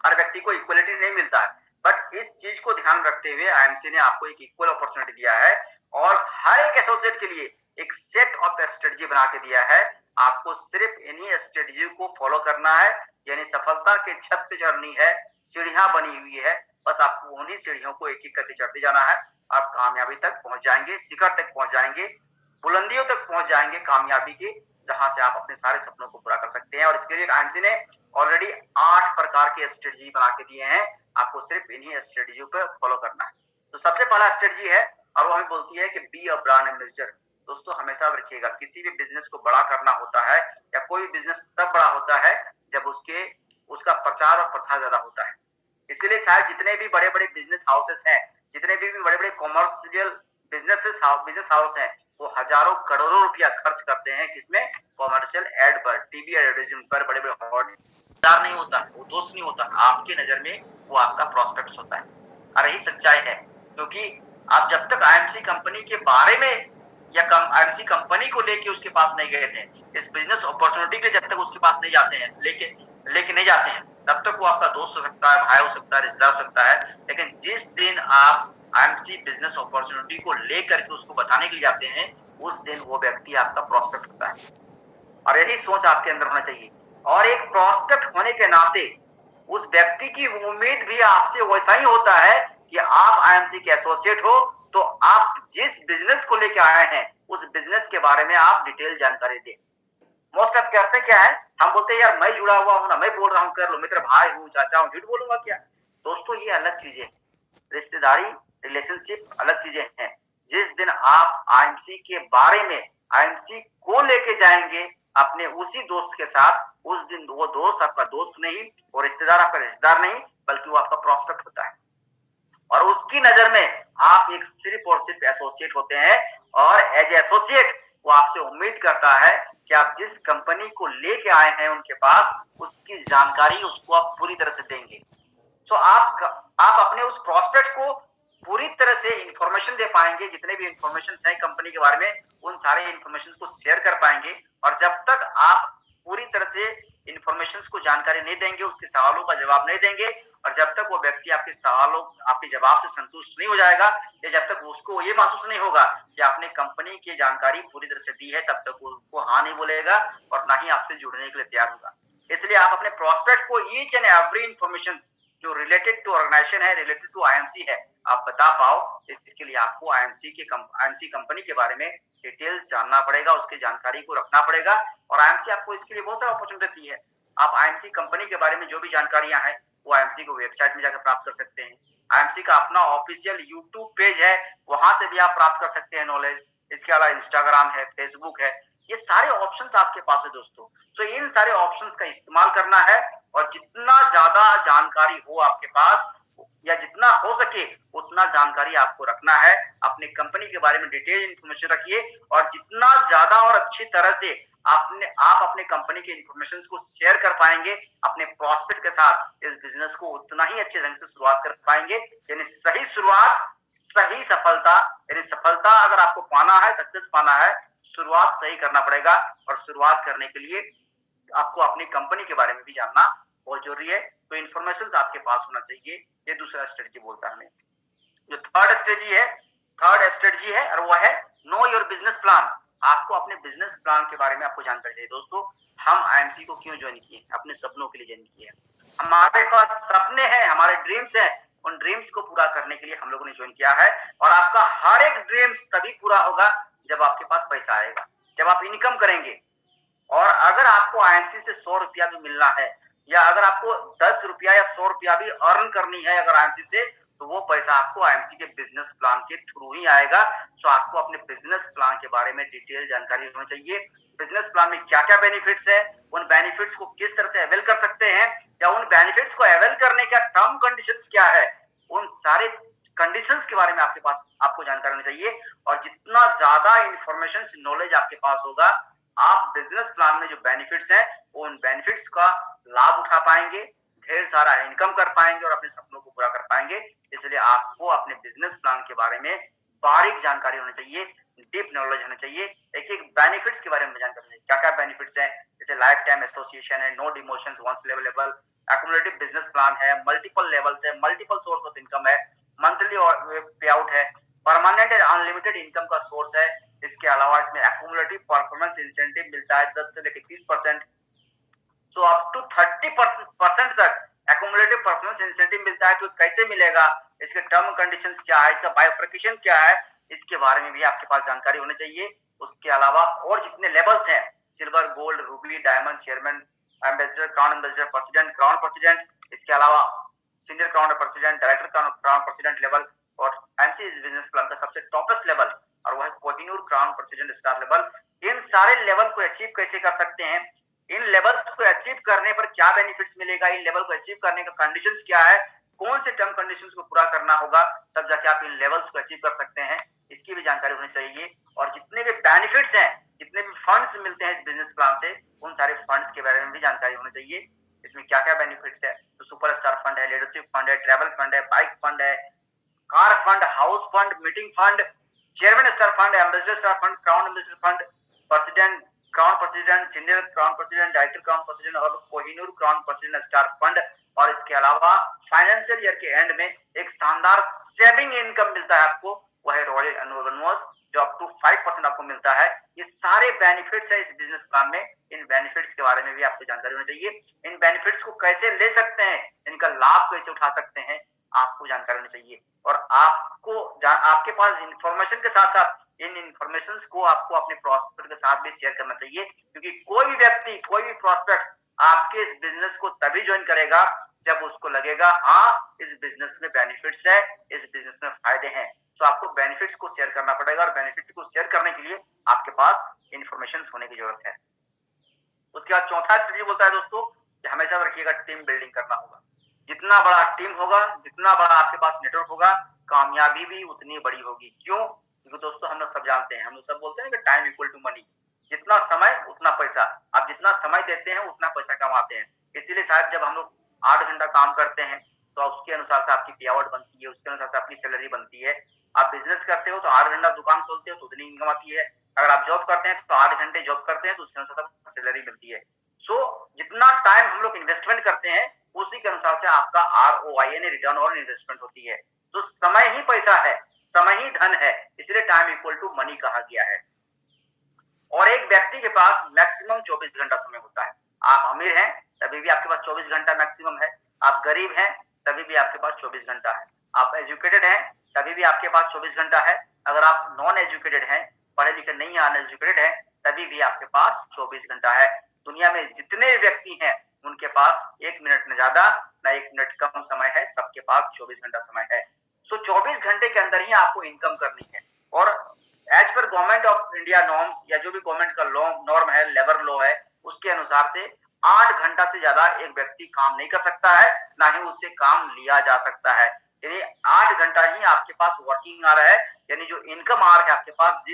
हर व्यक्ति को इक्वलिटी नहीं मिलता है। बट इस चीज को ध्यान रखते हुए आईएमसी ने आपको एक इक्वल अपॉर्चुनिटी दिया है और हर एक एसोसिएट के लिए एक सेट ऑफ स्ट्रेटजी बना के दिया है। आपको सिर्फ इन्हीं स्ट्रेटजी को फॉलो करना है, यानी सफलता के छत पे चढ़नी है, सीढ़ियां बनी हुई है, बस आपको उन्हीं सीढ़ियों को एक एक करके चढ़ते जाना है। आप कामयाबी तक पहुंच जाएंगे, शिखर तक पहुंच जाएंगे, बुलंदियों तक पहुंच जाएंगे कामयाबी के, जहां से आप अपने सारे सपनों को पूरा कर सकते हैं। और इसके लिए आईएमसी ने ऑलरेडी 8 प्रकार के स्ट्रेटजी बना के दिए हैं, आपको सिर्फ इन्हीं स्ट्रेटजी पे फॉलो करना है। तो सबसे पहला स्ट्रेटजी है और वो हमें बोलती है कि बी अ ब्रांड एम्बेसडर। दोस्तों हमेशा रखिएगा, किसी भी बिजनेस को बड़ा करना होता है या कोई भी बिजनेस तब बड़ा होता है जब उसका प्रचार और प्रसार ज्यादा होता है। इसलिए शायद जितने भी बड़े बड़े बिजनेस हाउसेस हैं, जितने भी बड़े बड़े कॉमर्शियल बिजनेस हाउस हैं, वो हजारों करोड़ों रुपया खर्च करते हैं किसमें, कॉमर्शियल एड पर, टीवी एडवर्टाइजमेंट पर, बड़े बड़े नहीं होता, वो दोस्त नहीं होता, आपके नजर में वो आपका प्रोस्पेक्ट होता है। और यही सच्चाई है, क्योंकि आप जब तक आईएमसी कंपनी के बारे में या आईएमसी कंपनी को लेके उसके पास नहीं गए थे, इस बिजनेस अपॉर्चुनिटी के जब तक उसके पास नहीं जाते हैं, लेके नहीं जाते हैं, तब तक वो आपका दोस्त हो सकता है, भाई हो सकता है, रिश्तेदार हो सकता है। लेकिन जिस दिन आप आईएमसी बिजनेस अपॉर्चुनिटी को लेकर के उसको बताने के लिए जाते हैं, उस दिन वो व्यक्ति आपका प्रोस्पेक्ट होता है। और यही सोच आपके अंदर होना चाहिए। और एक प्रोस्पेक्ट होने के नाते उस व्यक्ति की उम्मीद भी आपसे वैसा ही होता है कि आप आईएमसी के एसोसिएट हो तो आप जिस बिजनेस को लेके आए हैं उस बिजनेस के बारे में आप डिटेल जानकारी दें। मोस्ट ऑफ करते क्या है, हम बोलते हैं यार मैं जुड़ा हुआ हूं ना, मैं बोल रहा हूं कर लो, मैं तेरा भाई हूं, चाचा हूं, झूठ बोलूंगा क्या। दोस्तों ये अलग चीजें, रिश्तेदारी रिलेशनशिप अलग चीजें हैं। जिस दिन आप आईएमसी के बारे में, आईएमसी को लेके जाएंगे अपने उसी दोस्त के साथ, उस दिन वो दोस्त आपका दोस्त नहीं और रिश्तेदार आपका रिश्तेदार नहीं, बल्कि वो आपका प्रोस्पेक्ट होता है। और उसकी नजर में आप एक सिर्फ और सिर्फ एसोसिएट होते हैं और एज एसोसिएट वो आपसे उम्मीद करता है कि आप जिस कंपनी को लेके आए हैं उनके पास, उसकी जानकारी उसको आप पूरी तरह से देंगे। तो आप अपने उस प्रोस्पेक्ट को पूरी तरह से इंफॉर्मेशन दे पाएंगे, जितने भी इंफॉर्मेशन है कंपनी के बारे में उन सारे इंफॉर्मेशन को शेयर कर पाएंगे। और जब तक आप पूरी तरह से इंफॉर्मेशन को जानकारी नहीं देंगे, उसके सवालों का जवाब नहीं देंगे, और जब तक वो व्यक्ति आपके सवालों आपके जवाब से संतुष्ट नहीं हो जाएगा, या जब तक उसको ये महसूस नहीं होगा कि आपने कंपनी की जानकारी पूरी तरह से दी है, तब तक वो हाँ नहीं बोलेगा और ना ही आपसे जुड़ने के लिए तैयार होगा। इसलिए आप अपने प्रोस्पेक्ट को ईच एंड एवरी इंफॉर्मेशन जो रिलेटेड टू ऑर्गेनाइजेशन है, रिलेटेड टू आईएमसी है, आप बता पाओ। इसके लिए आपको आईएमसी कंपनी के बारे में डिटेल्स जानना पड़ेगा, उसकी जानकारी को रखना पड़ेगा। और आईएमसी आपको इसके लिए बहुत सारा अपॉर्चुनिटी दी है। आप आईएमसी कंपनी के बारे में जो भी जानकारियां हैं वो आईएमसी को वेबसाइट में जाकर प्राप्त कर सकते हैं। आईएमसी का अपना ऑफिशियल यूट्यूब पेज है, वहां से भी आप प्राप्त कर सकते हैं नॉलेज। इसके अलावा इंस्टाग्राम है, फेसबुक है, ये सारे ऑप्शंस आपके पास है दोस्तों। तो इन सारे ऑप्शंस का इस्तेमाल करना है, और जितना ज्यादा जानकारी हो आपके पास या जितना हो सके उतना जानकारी आपको रखना है। अपनी कंपनी के बारे में डिटेल इंफॉर्मेशन रखिए, और जितना ज्यादा और अच्छी तरह से आप अपने कंपनी के इंफॉर्मेशन को शेयर कर पाएंगे अपने प्रॉस्पेक्ट के साथ, इस बिजनेस को उतना ही अच्छे ढंग से शुरुआत कर पाएंगे। यानी सही शुरुआत, सही सफलता। यानी सफलता अगर आपको पाना है, सक्सेस पाना है, शुरुआत सही करना पड़ेगा। और शुरुआत करने के लिए आपको अपनी कंपनी के बारे में भी जानना बहुत जरूरी है। तो इन्फॉर्मेशन आपके पास होना चाहिए। ये दूसरा स्ट्रेटजी बोलता है हमें। जो थर्ड स्ट्रेटजी है और वो है नो योर बिजनेस प्लान। आपको अपने बिजनेस प्लान के बारे में आपको जानकारी चाहिए। दोस्तों, हम आईएमसी को क्यों ज्वाइन किए? अपने सपनों के लिए ज्वाइन किए। हमारे पास सपने हैं, हमारे ड्रीम्स हैं, उन ड्रीम्स को पूरा करने के लिए हम लोगों ने ज्वाइन किया है। और आपका हर एक ड्रीम्स तभी पूरा होगा जब आपके पास पैसा आएगा, जब आप इनकम करेंगे। और अगर आपको आईएमसी से 100 रुपया भी मिलना है, या अगर आपको 10 रुपया या 100 रुपया भी अर्न करनी है अगर आईएमसी से, तो वो पैसा आपको आईएमसी के बिजनेस प्लान के थ्रू ही आएगा। तो आपको अपने बिजनेस प्लान के बारे में डिटेल जानकारी होनी चाहिए। बिजनेस प्लान में क्या क्या बेनिफिट्स है, उन बेनिफिट्स को किस तरह से अवेल कर सकते हैं, या उन बेनिफिट्स को अवेल करने का टर्म कंडीशंस क्या है, उन सारे कंडीशंस के बारे में आपको जानकारी होनी चाहिए। और जितना ज्यादा इंफॉर्मेशन नॉलेज आपके पास होगा, आप बिजनेस प्लान में जो बेनिफिट्स हैं उन बेनिफिट्स का लाभ उठा पाएंगे, ढेर सारा इनकम कर पाएंगे और अपने सपनों को पूरा कर पाएंगे। इसलिए आपको अपने बिजनेस प्लान के बारे में बारीक जानकारी होनी चाहिए, डीप नॉलेज होना चाहिए। एक एक बेनिफिट्स के बारे में जानकारी होनी चाहिए, क्या क्या बेनिफिट्स है। जैसे लाइफ टाइम एसोसिएशन है, no demotion once level, accumulative business plan है, मल्टीपल लेवल्स है, मल्टीपल सोर्स ऑफ इनकम है, मंथली पे आउट है, परमानेंट एंड अनलिमिटेड इनकम का सोर्स है। इसके अलावा इसमें एक्युमुलेटिव परफॉर्मेंस इंसेंटिव मिलता है 10 से लेकर 30%, सो अप टू 30% तक एक्युमुलेटिव परफॉर्मेंस इंसेंटिव मिलता है। तो कैसे मिलेगा, इसके टर्म कंडीशंस क्या है, इसका बायोफिकेशन क्या है, इसके बारे में भी आपके पास जानकारी होनी चाहिए। उसके अलावा और जितने लेवल्स हैं, silver, gold, ruby, diamond, chairman, ambassador, crown ambassador, president, crown president, इसके अलावा senior crown president, director crown president level, और एमसी बिजनेस प्लान का सबसे टॉपेस्ट लेवल और वह Kohinoor crown president star level. इन सारे लेवल को अचीव कैसे कर सकते हैं, इन लेवल्स को अचीव करने पर क्या बेनिफिट्स मिलेगा, इन लेवल को अचीव करने का कंडीशंस क्या है, कौन से टर्म कंडीशंस को पूरा करना होगा, तब जाके आप इन लेवल्स को अचीव कर सकते हैं, इसकी भी जानकारी होनी चाहिए। और जितने भी बेनिफिट्स हैं, जितने भी फंड्स मिलते हैं इस बिजनेस प्लान से, उन सारे फंड्स के बारे में भी जानकारी होनी चाहिए। इसमें क्या क्या बेनिफिट्स है, तो सुपर स्टार फंड है, लीडरशिप फंड है, ट्रैवल फंड है, बाइक फंड है, car fund, house fund, meeting fund, chairman star fund, ambassador star fund, crown ambassador fund, president crown president, senior crown president, director crown president और Kohinoor crown president star fund. और इसके अलावा financial year के and में एक शानदार saving income मिलता है आपको, वह है रॉयल एनुअल बोनस जो अप टू 5% आपको मिलता है। ये सारे बेनिफिट्स है इस बिजनेस प्लान में। इन बेनिफिट्स के बारे में भी आपको जानकारी होनी चाहिए। इन बेनिफिट्स को कैसे ले सकते हैं, इनका लाभ कैसे उठा सकते हैं, आपको जानकारी होनी चाहिए। और आपके पास इंफॉर्मेशन के साथ साथ इन इंफॉर्मेशन को आपको अपने प्रोस्पेक्ट के साथ भी शेयर करना चाहिए, क्योंकि कोई भी व्यक्ति, कोई भी प्रोस्पेक्ट आपके इस बिजनेस को तभी ज्वाइन करेगा जब उसको लगेगा हाँ इस बिजनेस में बेनिफिट्स है, इस बिजनेस में फायदे हैं। तो आपको बेनिफिट्स को शेयर करना पड़ेगा, और बेनिफिट को शेयर करने के लिए आपके पास इंफॉर्मेशन होने की जरूरत है। उसके बाद चौथा स्ट्रेटजी बोलता है दोस्तों कि हमेशा रखिएगा टीम बिल्डिंग करना होगा। जितना बड़ा टीम होगा, जितना बड़ा आपके पास नेटवर्क होगा, कामयाबी भी उतनी बड़ी होगी। क्यों? क्योंकि दोस्तों हम लोग सब जानते हैं, हम लोग सब बोलते हैं कि टाइम इक्वल टू मनी, जितना समय उतना पैसा। आप जितना समय देते हैं उतना पैसा कमाते हैं। इसीलिए शायद जब हम लोग 8 घंटा काम करते हैं तो उसके अनुसार से आपकी पे आउट बनती है, उसके अनुसार से आपकी सैलरी बनती है। आप बिजनेस करते हो तो 8 घंटा दुकान खोलते हो तो उतनी इनकम आती है। अगर आप जॉब करते हैं तो 8 घंटे जॉब करते हैं तो उसके अनुसार से आपको सैलरी मिलती है। सो जितना टाइम हम लोग इन्वेस्टमेंट करते हैं उसी के अनुसार से आपका आरओआई यानी रिटर्न ऑन इन्वेस्टमेंट होती है। तो समय ही पैसा है, समय ही धन है, इसलिए टाइम इक्वल टू मनी कहा गया है। और एक व्यक्ति के पास मैक्सिमम 24 घंटा समय होता है। आप अमीर हैं तभी भी आपके पास 24 घंटा मैक्सिमम है, आप गरीब हैं तभी भी आपके पास 24 घंटा है, आप एजुकेटेड हैं तभी भी आपके पास 24 घंटा है, अगर आप नॉन एजुकेटेड हैं, पढ़े लिखे नहीं अनएजुकेटेड हैं, तभी भी आपके पास 24 घंटा है। दुनिया में जितने व्यक्ति हैं उनके पास 1 मिनट न ज्यादा न 1 मिनट कम समय है, सबके पास 24 घंटा समय है। सो 24 घंटे के अंदर ही आपको इनकम करनी है। और as per government of India norms या जो भी गवर्नमेंट का लॉ नॉर्म है, लेबर लॉ है, उसके अनुसार से 8 घंटा से ज्यादा एक व्यक्ति काम नहीं कर सकता है, ना ही उससे काम लिया जा सकता है। यानी 8 घंटा ही आपके पास वर्किंग आवर है, यानी जो इनकम आवर है आपके पास,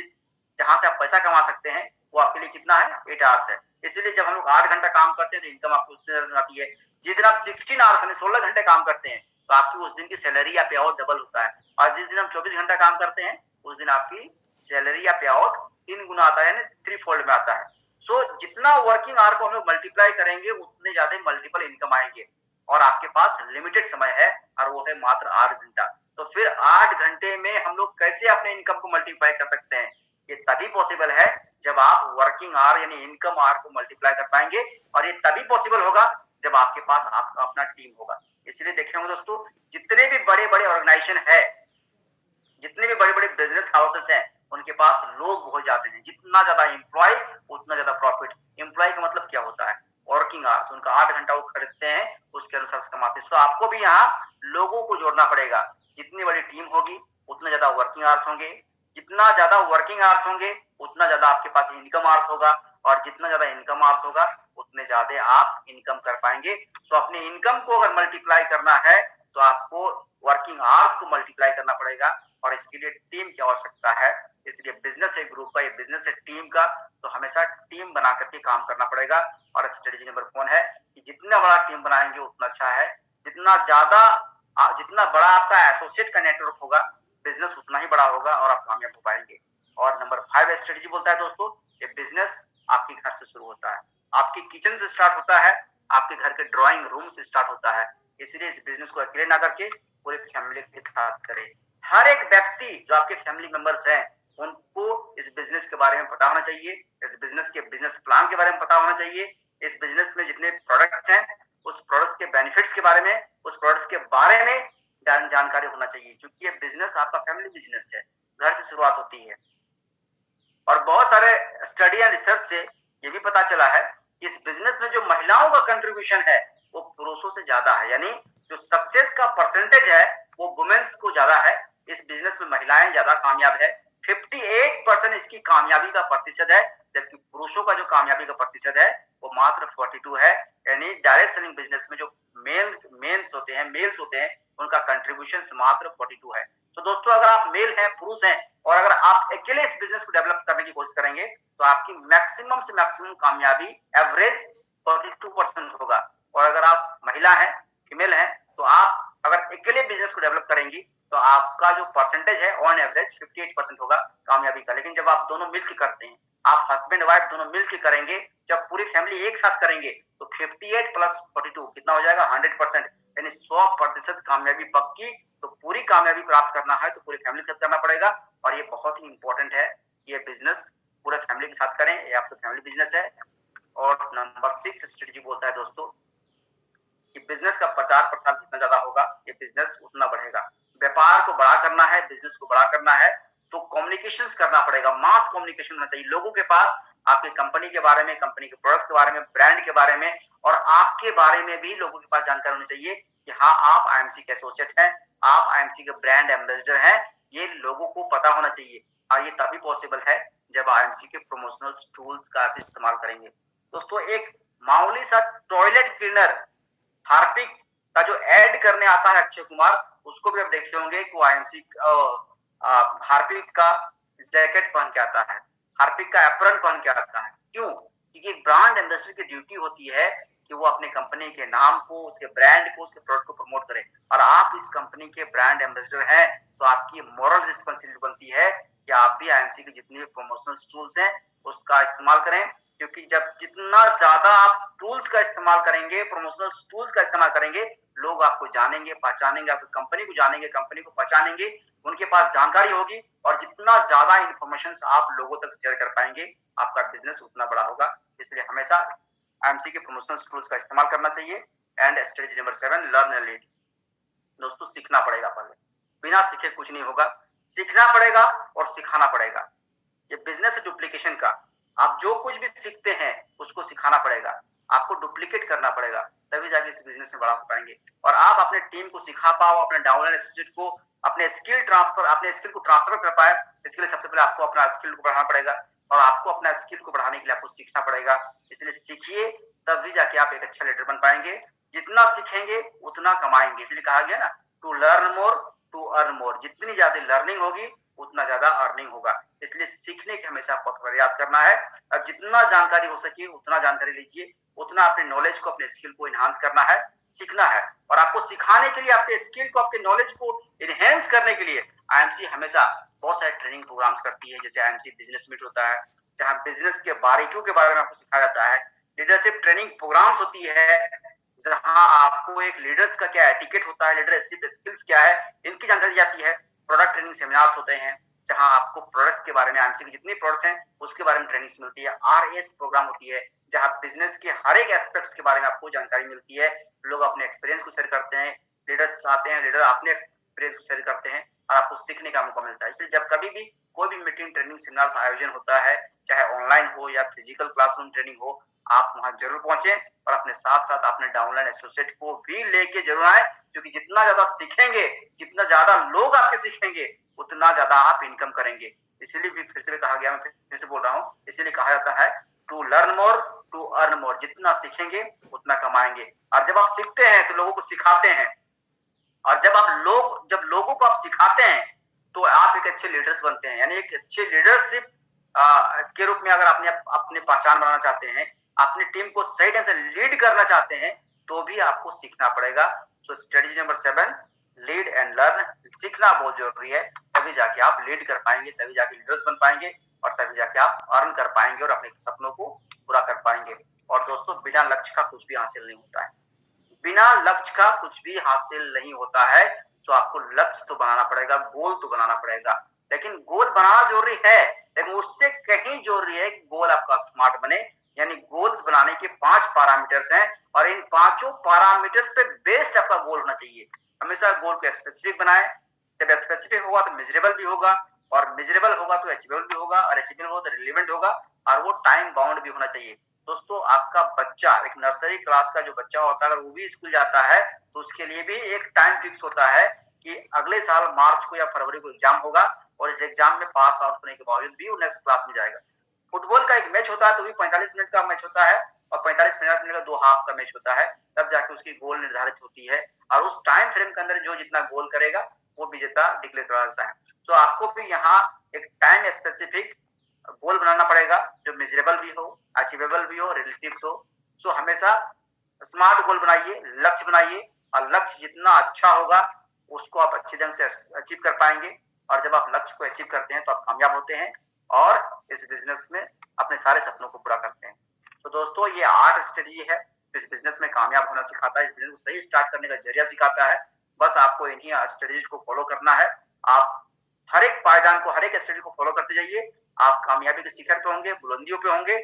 जहां से आप पैसा कमा सकते हैं, वो आपके लिए कितना है? 8 आवर्स है। इसलिए जब हम लोग 8 घंटा काम करते हैं तो इनकम आपको उतनी देर से आती है। जिस दिन आप 16 आवर्स यानी 16 घंटे काम करते हैं तो आपकी उस दिन की सैलरी या पे आउट डबल होता है। और जिस दिन हम 24 घंटा काम करते हैं उस दिन आपकी सैलरी या पे आउट 3 गुना आता है, यानी 3 फोल्ड में आता है। सो जितना वर्किंग आवर को हम लोग मल्टीप्लाई करेंगे उतने ज्यादा मल्टीपल इनकम आएंगे। और आपके पास लिमिटेड समय है और वो है मात्र 8 घंटा। तो फिर 8 घंटे में हम लोग कैसे अपने इनकम को मल्टीप्लाई कर सकते हैं? ये तभी पॉसिबल है जब आप वर्किंग आवर यानी इनकम आवर को मल्टीप्लाई कर पाएंगे, और ये तभी पॉसिबल होगा जब आपके पास आपका अपना टीम होगा। इसलिए देखे होंगे दोस्तों, जितने भी बड़े बड़े ऑर्गेनाइजेशन है, जितने भी बड़े बड़े बिजनेस हाउसेस हैं, उनके पास लोग बहुत जाते हैं। जितना ज्यादा एम्प्लॉय उतना ज्यादा प्रॉफिट। एम्प्लॉय का मतलब क्या होता है? वर्किंग आवर्स, उनका 8 घंटा वो खरीदते हैं, उसके अनुसार से कमाते हैं। तो आपको भी यहाँ लोगों को जोड़ना पड़ेगा। जितनी बड़ी टीम होगी उतना ज्यादा वर्किंग आवर्स होंगे, जितना ज्यादा वर्किंग आवर्स होंगे उतना ज्यादा आपके पास इनकम आवर्स होगा, और जितना ज्यादा इनकम आवर्स होगा उतने ज्यादा आप इनकम कर पाएंगे। सो अपने इनकम को अगर मल्टीप्लाई करना है तो आपको वर्किंग आवर्स को मल्टीप्लाई करना पड़ेगा, और इसके लिए टीम की आवश्यकता है। इसलिए बिजनेस है ग्रुप का, ये बिजनेस है टीम का, तो हमेशा टीम बना करके काम करना पड़ेगा। और स्ट्रेटेजी नंबर 4 है कि जितना बड़ा टीम बनाएंगे उतना अच्छा है। जितना बड़ा आपका एसोसिएट का नेटवर्क होगा, बिजनेस उतना ही बड़ा होगा और आप कामयाब हो पाएंगे। और नंबर 5 स्ट्रेटेजी बोलता है दोस्तों, ये बिजनेस आपके घर से शुरू होता है, आपके किचन से स्टार्ट होता है, आपके घर के ड्राइंग रूम से स्टार्ट होता है। इसलिए इस बिजनेस को अकेले ना करके पूरी फैमिली के साथ करें। हर एक व्यक्ति जो आपके फैमिली मेंबर्स हैं उनको इस बिजनेस के बारे में पता होना चाहिए, इस बिजनेस के बिजनेस प्लान के बारे में पता होना चाहिए, इस बिजनेस में जितने प्रोडक्ट्स हैं उस प्रोडक्ट्स के बेनिफिट्स के बारे में, उस प्रोडक्ट्स के बारे में जानकारी होना चाहिए, क्योंकि ये बिजनेस आपका फैमिली बिजनेस है, घर से शुरुआत होती है। और बहुत सारे स्टडी एंड रिसर्च से ये भी पता चला है कि इस बिजनेस में जो महिलाओं का कंट्रीब्यूशन है वो पुरुषों से ज्यादा है, यानी जो सक्सेस का परसेंटेज है वो वुमेन्स को ज्यादा है। इस बिजनेस में महिलाएं ज्यादा कामयाब है, 58% इसकी कामयाबी का प्रतिशत है, जबकि पुरुषों का जो कामयाबी का प्रतिशत है वो मात्र 42 है। यानी डायरेक्ट सेलिंग बिजनेस में जो मेल्स होते हैं उनका कंट्रीब्यूशन मात्र 42 है। तो दोस्तों, अगर आप मेल हैं, पुरुष हैं, और अगर आप अकेले इस बिजनेस को डेवलप करने की कोशिश करेंगे तो आपकी मैक्सिमम से मैक्सिमम कामयाबी एवरेज 42% होगा। और अगर आप महिला हैं, फीमेल हैं, तो आप अगर अकेले बिजनेस को डेवलप करेंगी तो आपका जो परसेंटेज है ऑन एवरेज 58% होगा कामयाबी का। लेकिन जब आप दोनों मिलकर करते हैं, आप हस्बैंड वाइफ दोनों मिलकर करेंगे, जब पूरी फैमिली एक साथ करेंगे तो 58 प्लस 42 कितना हो जाएगा? 100%, यानी 100% कामयाबी पक्की। तो पूरी कामयाबी प्राप्त करना है तो पूरी फैमिली के साथ करना पड़ेगा, और ये बहुत ही इंपॉर्टेंट है। ये बिजनेस पूरे फैमिली के साथ करें, ये आपका फैमिली बिजनेस है। और नंबर 6 स्ट्रेटेजी बोलता है दोस्तों कि बिजनेस का प्रचार प्रसार जितना ज्यादा होगा ये बिजनेस उतना बढ़ेगा। व्यापार को बड़ा करना है, बिजनेस को बड़ा करना है तो कम्युनिकेशन करना पड़ेगा, मास कम्युनिकेशन होना चाहिए लोगों के पास, आपकी कंपनी के बारे में, कंपनी के प्रोडक्ट्स के बारे में, ब्रांड के बारे में, और आपके बारे में भी लोगों के पास जानकारी होनी चाहिए कि हाँ, आप आईएमसी के एसोसिएट हैं, आप आईएमसी के ब्रांड एम्बेसडर हैं, ये लोगों को पता होना चाहिए। और ये तभी पॉसिबल है जब आईएमसी के प्रमोशनल टूल्स का आप इस्तेमाल करेंगे। दोस्तों, एक मामूली सा टॉयलेट क्लीनर हार्पिक का जो ऐड करने आता है अक्षय कुमार, उसको भी आप देखे होंगे कि वो आईएमसी हार्पिक का जैकेट पहन के आता है, हार्पिक का एप्रन पहन के आता है। क्यों? क्योंकि एक ब्रांड एम्बेसडर की ड्यूटी होती है कि वो अपने कंपनी के नाम को, उसके ब्रांड को, उसके प्रोडक्ट को प्रमोट करे। और आप इस कंपनी के ब्रांड एम्बेसडर हैं, तो आपकी मॉरल रिस्पॉन्सिबिलिटी बनती है कि आप भी आईएमसी के जितने भी प्रमोशनल टूल्स हैं उसका इस्तेमाल करें। क्योंकि जब जितना ज्यादा आप टूल्स का इस्तेमाल करेंगे, प्रमोशनल टूल्स का इस्तेमाल करेंगे, लोग आपको जानेंगे, पहचानेंगे, आपकी कंपनी को जानेंगे, कंपनी को पहचानेंगे, उनके पास जानकारी होगी, और जितना ज्यादा इंफॉर्मेशन आप लोगों तक शेयर कर पाएंगे, आपका बिजनेस उतना बड़ा होगा। इसलिए हमेशा आईएमसी के प्रमोशनल टूल्स का इस्तेमाल करना चाहिए। And strategy number 7, learn and lead. दोस्तों, सीखना पड़ेगा पहले, बिना सीखे कुछ नहीं होगा। सीखना पड़ेगा और सिखाना पड़ेगा। ये बिजनेस डुप्लीकेशन का, आप जो कुछ भी सीखते हैं उसको सिखाना पड़ेगा, आपको डुप्लीकेट करना पड़ेगा, तभी जाके इस बिजनेस में बड़ा हो पाएंगे। और आप अपने टीम को सिखा पाओ, अपने डाउनलाइन एसोसिएट को अपने स्किल को ट्रांसफर कर पाए, इसके लिए सबसे पहले आपको अपना स्किल को बढ़ाना पड़ेगा, और आपको अपना स्किल को बढ़ाने के लिए आपको सीखना पड़ेगा। इसलिए सीखिए, तभी जाके आप एक अच्छा लीडर बन पाएंगे। जितना सीखेंगे उतना कमाएंगे। इसलिए कहा गया ना, to learn more to earn more. जितनी ज्यादा लर्निंग होगी उतना ज्यादा अर्निंग होगा। इसलिए सीखने की हमेशा प्रयास करना है। अब जितना जानकारी हो सके उतना जानकारी लीजिए, उतना अपने नॉलेज को, अपने स्किल को इनहांस करना है, सीखना है। और आपको सिखाने के लिए, आपके स्किल को, आपके नॉलेज को इनहेंस करने के लिए आईएमसी हमेशा बहुत सारे ट्रेनिंग प्रोग्राम्स करती है। जैसे आईएमसी बिजनेस मीट होता है, जहां बिजनेस के बारीकियों के बारे में आपको सिखाया जाता है। लीडरशिप ट्रेनिंग प्रोग्राम्स होती है, जहां आपको एक लीडर्स का क्या एटिकेट होता है, लीडरशिप स्किल्स क्या है, इनकी जानकारी दी जाती है। प्रोडक्ट ट्रेनिंग सेमिनार्स होते हैं, जहां आपको प्रोडक्ट्स के बारे में, आईएमसी के जितने प्रोडक्ट्स हैं उसके बारे में ट्रेनिंग मिलती है। आरएस प्रोग्राम होती है, जहां बिजनेस के हर एक एस्पेक्ट्स के बारे में आपको जानकारी मिलती है। लोग अपने एक्सपीरियंस को शेयर करते हैं, लीडर्स आते हैं, लीडर अपने एक्सपीरियंस को शेयर करते हैं, और आपको सीखने का मौका मिलता है। इसलिए जब कभी भी कोई भी मीटिंग, ट्रेनिंग, सेमिनार आयोजन होता है, चाहे ऑनलाइन हो या फिजिकल क्लासरूम ट्रेनिंग हो, आप वहां जरूर पहुंचे, और अपने साथ साथ अपने डाउनलाइन एसोसिएट को भी लेके जरूर आए। क्योंकि जितना ज्यादा सीखेंगे, जितना ज्यादा लोग आपके सीखेंगे, उतना ज्यादा आप इनकम करेंगे। इसीलिए भी फिर से कहा गया, मैं फिर से बोल रहा हूँ, इसीलिए कहा जाता है to learn more to earn more. जितना सीखेंगे उतना कमाएंगे। और जब आप सीखते हैं तो लोगों को सिखाते हैं, और जब लोगों को आप सिखाते हैं तो आप एक अच्छे लीडर्स बनते हैं। यानी एक अच्छे लीडरशिप के रूप में अगर आपने अपने पहचान बनाना चाहते हैं, अपनी टीम को सही ढंग से लीड करना चाहते हैं, तो भी आपको सीखना पड़ेगा। तो strategy number 7, lead and learn. सीखना बहुत जरूरी है, तभी जाके आप लीड कर पाएंगे, तभी जाके लीडर्स बन पाएंगे, और तभी जाके आप अर्न कर पाएंगे और अपने सपनों को पूरा कर पाएंगे। और दोस्तों, बिना लक्ष्य का कुछ भी हासिल नहीं होता है। बिना लक्ष्य का कुछ भी हासिल नहीं होता है। तो आपको लक्ष्य तो बनाना पड़ेगा, गोल तो बनाना पड़ेगा। लेकिन गोल बनाना जरूरी है, लेकिन उससे कहीं जरूरी है कि गोल आपका स्मार्ट बने। यानी गोल्स बनाने के 5 पैरामीटर्स हैं, और इन 5 पैरामीटर्स पे बेस्ड आपका गोल होना चाहिए। हमेशा गोल को स्पेसिफिक बनाएं। जब स्पेसिफिक होगा तो मेजरेबल भी होगा, और मेजरेबल होगा तो अचीवेबल भी होगा, और अचीवेबल होगा तो रिलेवेंट होगा, और वो टाइम बाउंड भी होना चाहिए। दोस्तों, आपका बच्चा, एक नर्सरी क्लास का जो बच्चा होता है, अगर वो भी स्कूल जाता है तो उसके लिए भी एक टाइम फिक्स होता है कि अगले साल मार्च को या फरवरी को एग्जाम होगा, और इस एग्जाम में पास आउट होने के बावजूद भी वो नेक्स्ट क्लास में जाएगा। फुटबॉल का एक मैच होता है तो भी 45 मिनट का मैच होता है, और 45 मिनट का 2 हाफ का मैच होता है, तब जाके उसकी गोल निर्धारित होती है। और उस टाइम फ्रेम के अंदर जो जितना गोल करेगा वो विजेता डिक्लेयर करा जाता है। तो आपको भी यहाँ एक टाइम स्पेसिफिक गोल बनाना पड़ेगा, जो मेजरेबल भी हो, अचीवेबल भी हो, रिलेटिव हो। सो हमेशा स्मार्ट गोल बनाइए, लक्ष्य बनाइए, और लक्ष्य जितना अच्छा होगा उसको आप अच्छे ढंग से अचीव कर पाएंगे। और जब आप लक्ष्य को अचीव करते हैं तो आप कामयाब होते हैं, और इस बिजनेस में अपने सारे सपनों को पूरा करते हैं। तो दोस्तों, ये 8 स्ट्रेटजी है, इस बिजनेस में कामयाब होना सिखाता है, इस बिजनेस को सही स्टार्ट करने का जरिया सिखाता है। बस आपको इन्हीं स्ट्रेटजीज को फॉलो करना है। आप हर एक पायदान को, हर एक स्ट्रेटजी को फॉलो करते जाइए, आप कामयाबी के शिखर पे होंगे, बुलंदियों पे होंगे,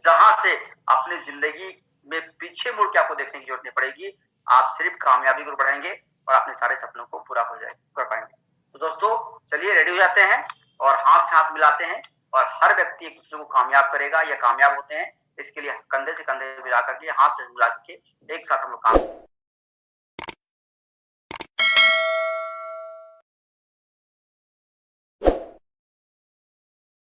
जहां से अपनी जिंदगी में पीछे मुड़ के आपको देखने की जरूरत नहीं पड़ेगी। आप सिर्फ कामयाबी को बढ़ाएंगे और अपने सारे सपनों को पूरा कर पाएंगे। तो दोस्तों, चलिए रेडी हो जाते हैं और हाथ से हाथ मिलाते हैं, और हर व्यक्ति एक दूसरे को कामयाब करेगा या कामयाब होते हैं, इसके लिए कंधे से कंधे मिला करके, हाथ से मिला करके एक साथ हम लोग काम